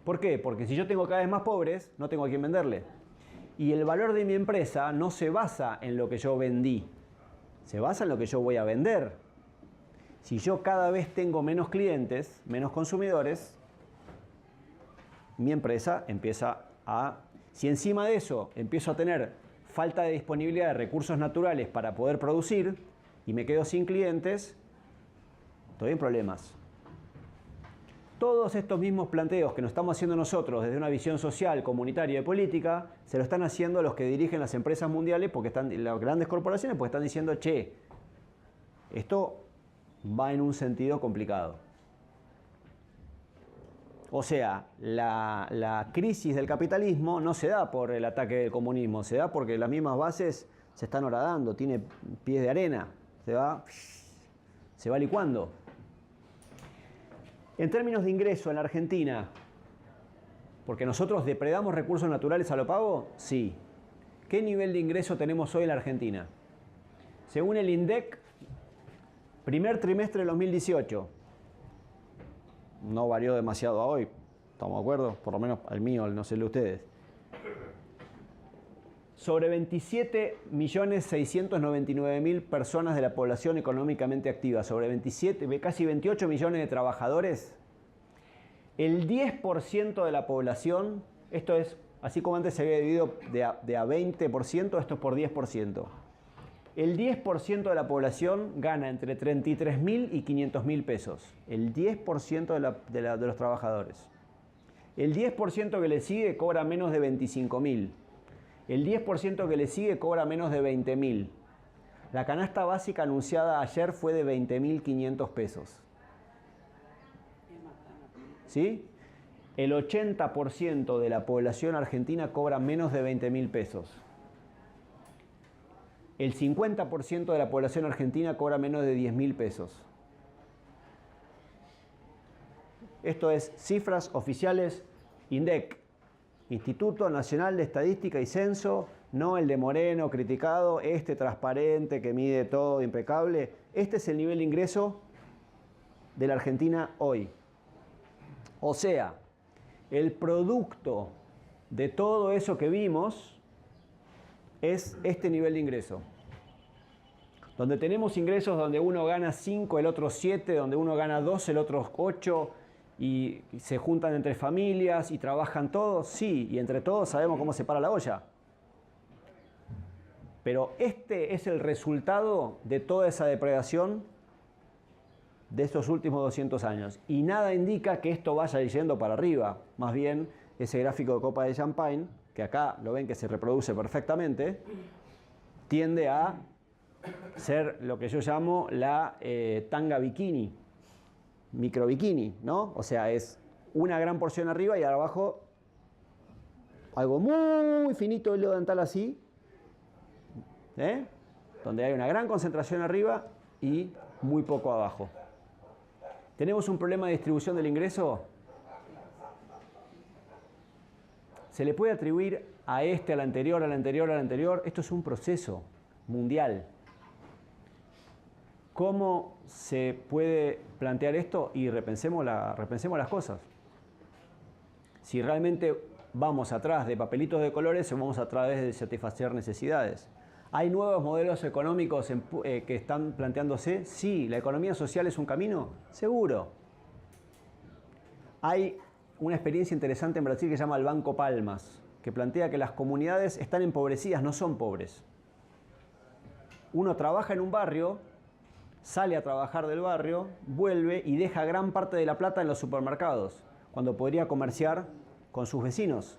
[SPEAKER 1] ¿Por qué? Porque si yo tengo cada vez más pobres, no tengo a quién venderle. Y el valor de mi empresa no se basa en lo que yo vendí, se basa en lo que yo voy a vender. Si yo cada vez tengo menos clientes, menos consumidores, mi empresa empieza a... Si encima de eso empiezo a tener falta de disponibilidad de recursos naturales para poder producir y me quedo sin clientes, estoy en problemas. Todos estos mismos planteos que nos estamos haciendo nosotros desde una visión social, comunitaria y política, se lo están haciendo los que dirigen las empresas mundiales, porque están, las grandes corporaciones, porque están diciendo, che, esto va en un sentido complicado. O sea, la crisis del capitalismo no se da por el ataque del comunismo, se da porque las mismas bases se están horadando, tiene pies de arena, se va licuando. En términos de ingreso en la Argentina, porque nosotros depredamos recursos naturales a lo pago, sí. ¿Qué nivel de ingreso tenemos hoy en la Argentina? Según el INDEC, primer trimestre de 2018, no varió demasiado a hoy, ¿estamos de acuerdo? Por lo menos al mío, no sé el de ustedes. Sobre 27.699.000 personas de la población económicamente activa, sobre casi 28 millones de trabajadores, el 10% de la población, esto es, así como antes se había dividido de a 20%, esto es por 10%. El 10% de la población gana entre 33.000 y 500.000 pesos. El 10% de los trabajadores. El 10% que le sigue cobra menos de 25.000. El 10% que le sigue cobra menos de 20.000. La canasta básica anunciada ayer fue de 20.500 pesos. ¿Sí? El 80% de la población argentina cobra menos de 20.000 pesos. El 50% de la población argentina cobra menos de 10.000 pesos. Esto es cifras oficiales INDEC, Instituto Nacional de Estadística y Censo, no el de Moreno criticado, este transparente que mide todo impecable. Este es el nivel de ingreso de la Argentina hoy. O sea, el producto de todo eso que vimos es este nivel de ingreso. Donde tenemos ingresos donde uno gana 5, el otro 7, donde uno gana 2, el otro 8, y se juntan entre familias y trabajan todos, sí, y entre todos sabemos cómo se para la olla. Pero este es el resultado de toda esa depredación de estos últimos 200 años. Y nada indica que esto vaya yendo para arriba. Más bien, ese gráfico de copa de champagne, que acá lo ven que se reproduce perfectamente, tiende a ser lo que yo llamo la tanga bikini, micro bikini, ¿no? O sea, es una gran porción arriba y abajo algo muy finito de hilo dental así, donde hay una gran concentración arriba y muy poco abajo. ¿Tenemos un problema de distribución del ingreso? ¿Se le puede atribuir a este, al anterior, al anterior, al anterior? Esto es un proceso mundial. ¿Cómo se puede plantear esto? Y repensemos las cosas. Si realmente vamos atrás de papelitos de colores o vamos a través de satisfacer necesidades. ¿Hay nuevos modelos económicos que están planteándose? Sí. ¿La economía social es un camino? Seguro. Hay una experiencia interesante en Brasil que se llama el Banco Palmas, que plantea que las comunidades están empobrecidas, no son pobres. Uno trabaja en un barrio, sale a trabajar del barrio, vuelve y deja gran parte de la plata en los supermercados, cuando podría comerciar con sus vecinos.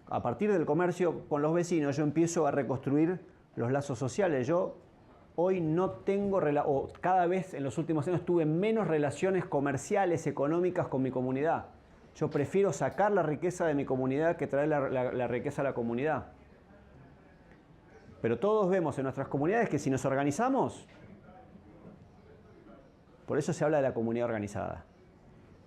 [SPEAKER 1] A partir del comercio con los vecinos yo empiezo a reconstruir los lazos sociales. Yo hoy no tengo, o cada vez en los últimos años tuve menos relaciones comerciales, económicas con mi comunidad. Yo prefiero sacar la riqueza de mi comunidad que traer la riqueza a la comunidad. Pero todos vemos en nuestras comunidades que si nos organizamos, por eso se habla de la comunidad organizada.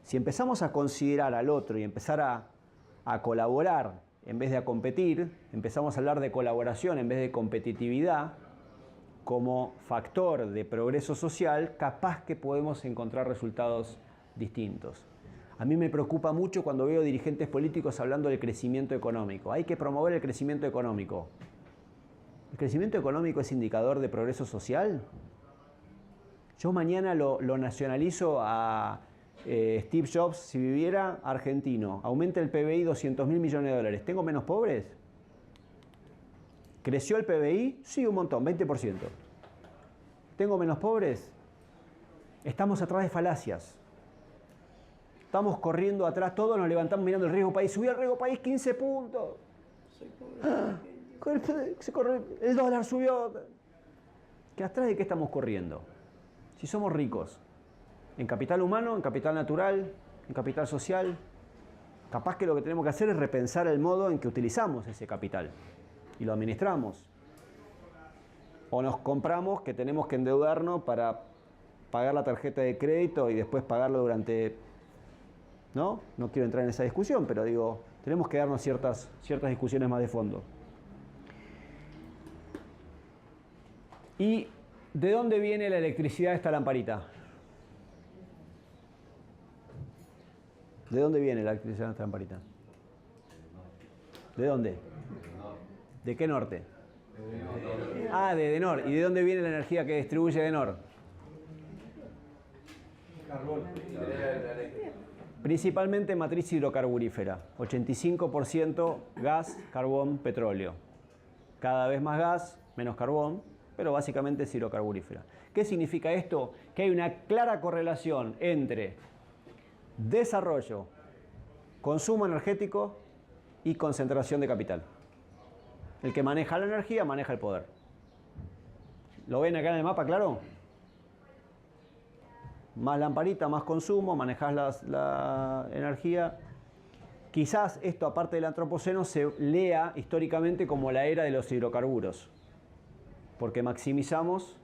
[SPEAKER 1] Si empezamos a considerar al otro y empezar a colaborar en vez de a competir, empezamos a hablar de colaboración en vez de competitividad como factor de progreso social, capaz que podemos encontrar resultados distintos. A mí me preocupa mucho cuando veo dirigentes políticos hablando del crecimiento económico. Hay que promover el crecimiento económico. ¿El crecimiento económico es indicador de progreso social? Yo mañana lo nacionalizo a Steve Jobs, si viviera argentino, aumenta el PBI 200.000 millones de dólares. ¿Tengo menos pobres? ¿Creció el PBI? Sí, un montón, 20%. ¿Tengo menos pobres? Estamos atrás de falacias. Estamos corriendo atrás, todos nos levantamos mirando el riesgo país. Subió el riesgo país 15 puntos. El dólar subió. ¿Atrás de qué estamos corriendo? Si somos ricos. En capital humano, en capital natural, en capital social. Capaz que lo que tenemos que hacer es repensar el modo en que utilizamos ese capital y lo administramos. O nos compramos que tenemos que endeudarnos para pagar la tarjeta de crédito y después pagarlo durante... No quiero entrar en esa discusión, pero digo, tenemos que darnos ciertas discusiones más de fondo. ¿Y de dónde viene la electricidad de esta lamparita? ¿De dónde viene la electricidad de esta lamparita? ¿De dónde? ¿De qué norte? De Edenor. ¿Y de dónde viene la energía que distribuye Edenor?
[SPEAKER 3] Carbón.
[SPEAKER 1] Principalmente matriz hidrocarburífera. 85% gas, carbón, petróleo. Cada vez más gas, menos carbón, pero básicamente es hidrocarburífera. ¿Qué significa esto? Que hay una clara correlación entre desarrollo, consumo energético y concentración de capital. El que maneja la energía maneja el poder. ¿Lo ven acá en el mapa, claro? Más lamparita, más consumo, manejás la energía. Quizás esto, aparte del antropoceno, se lea históricamente como la era de los hidrocarburos, porque maximizamos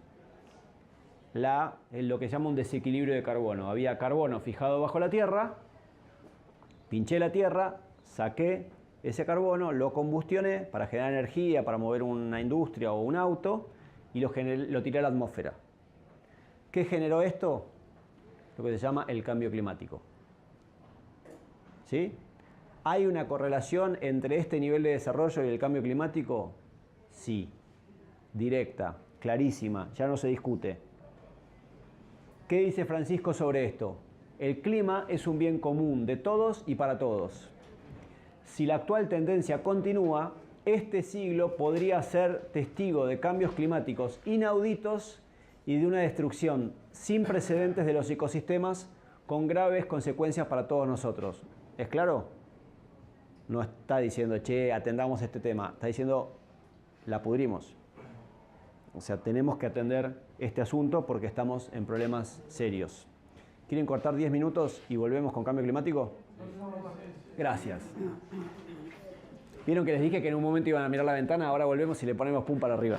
[SPEAKER 1] lo que se llama un desequilibrio de carbono. Había carbono fijado bajo la tierra, pinché la tierra, saqué ese carbono, lo combustioné para generar energía, para mover una industria o un auto, y lo tiré a la atmósfera. ¿Qué generó esto? Lo que se llama el cambio climático. ¿Sí? ¿Hay una correlación entre este nivel de desarrollo y el cambio climático? Sí. Directa, clarísima, ya no se discute. ¿Qué dice Francisco sobre esto? El clima es un bien común de todos y para todos. Si la actual tendencia continúa, este siglo podría ser testigo de cambios climáticos inauditos y de una destrucción sin precedentes de los ecosistemas con graves consecuencias para todos nosotros. ¿Es claro? No está diciendo, atendamos este tema. Está diciendo, la pudrimos. O sea, tenemos que atender este asunto porque estamos en problemas serios. ¿Quieren cortar 10 minutos y volvemos con cambio climático? Gracias. ¿Vieron que les dije que en un momento iban a mirar la ventana? Ahora volvemos y le ponemos pum para arriba.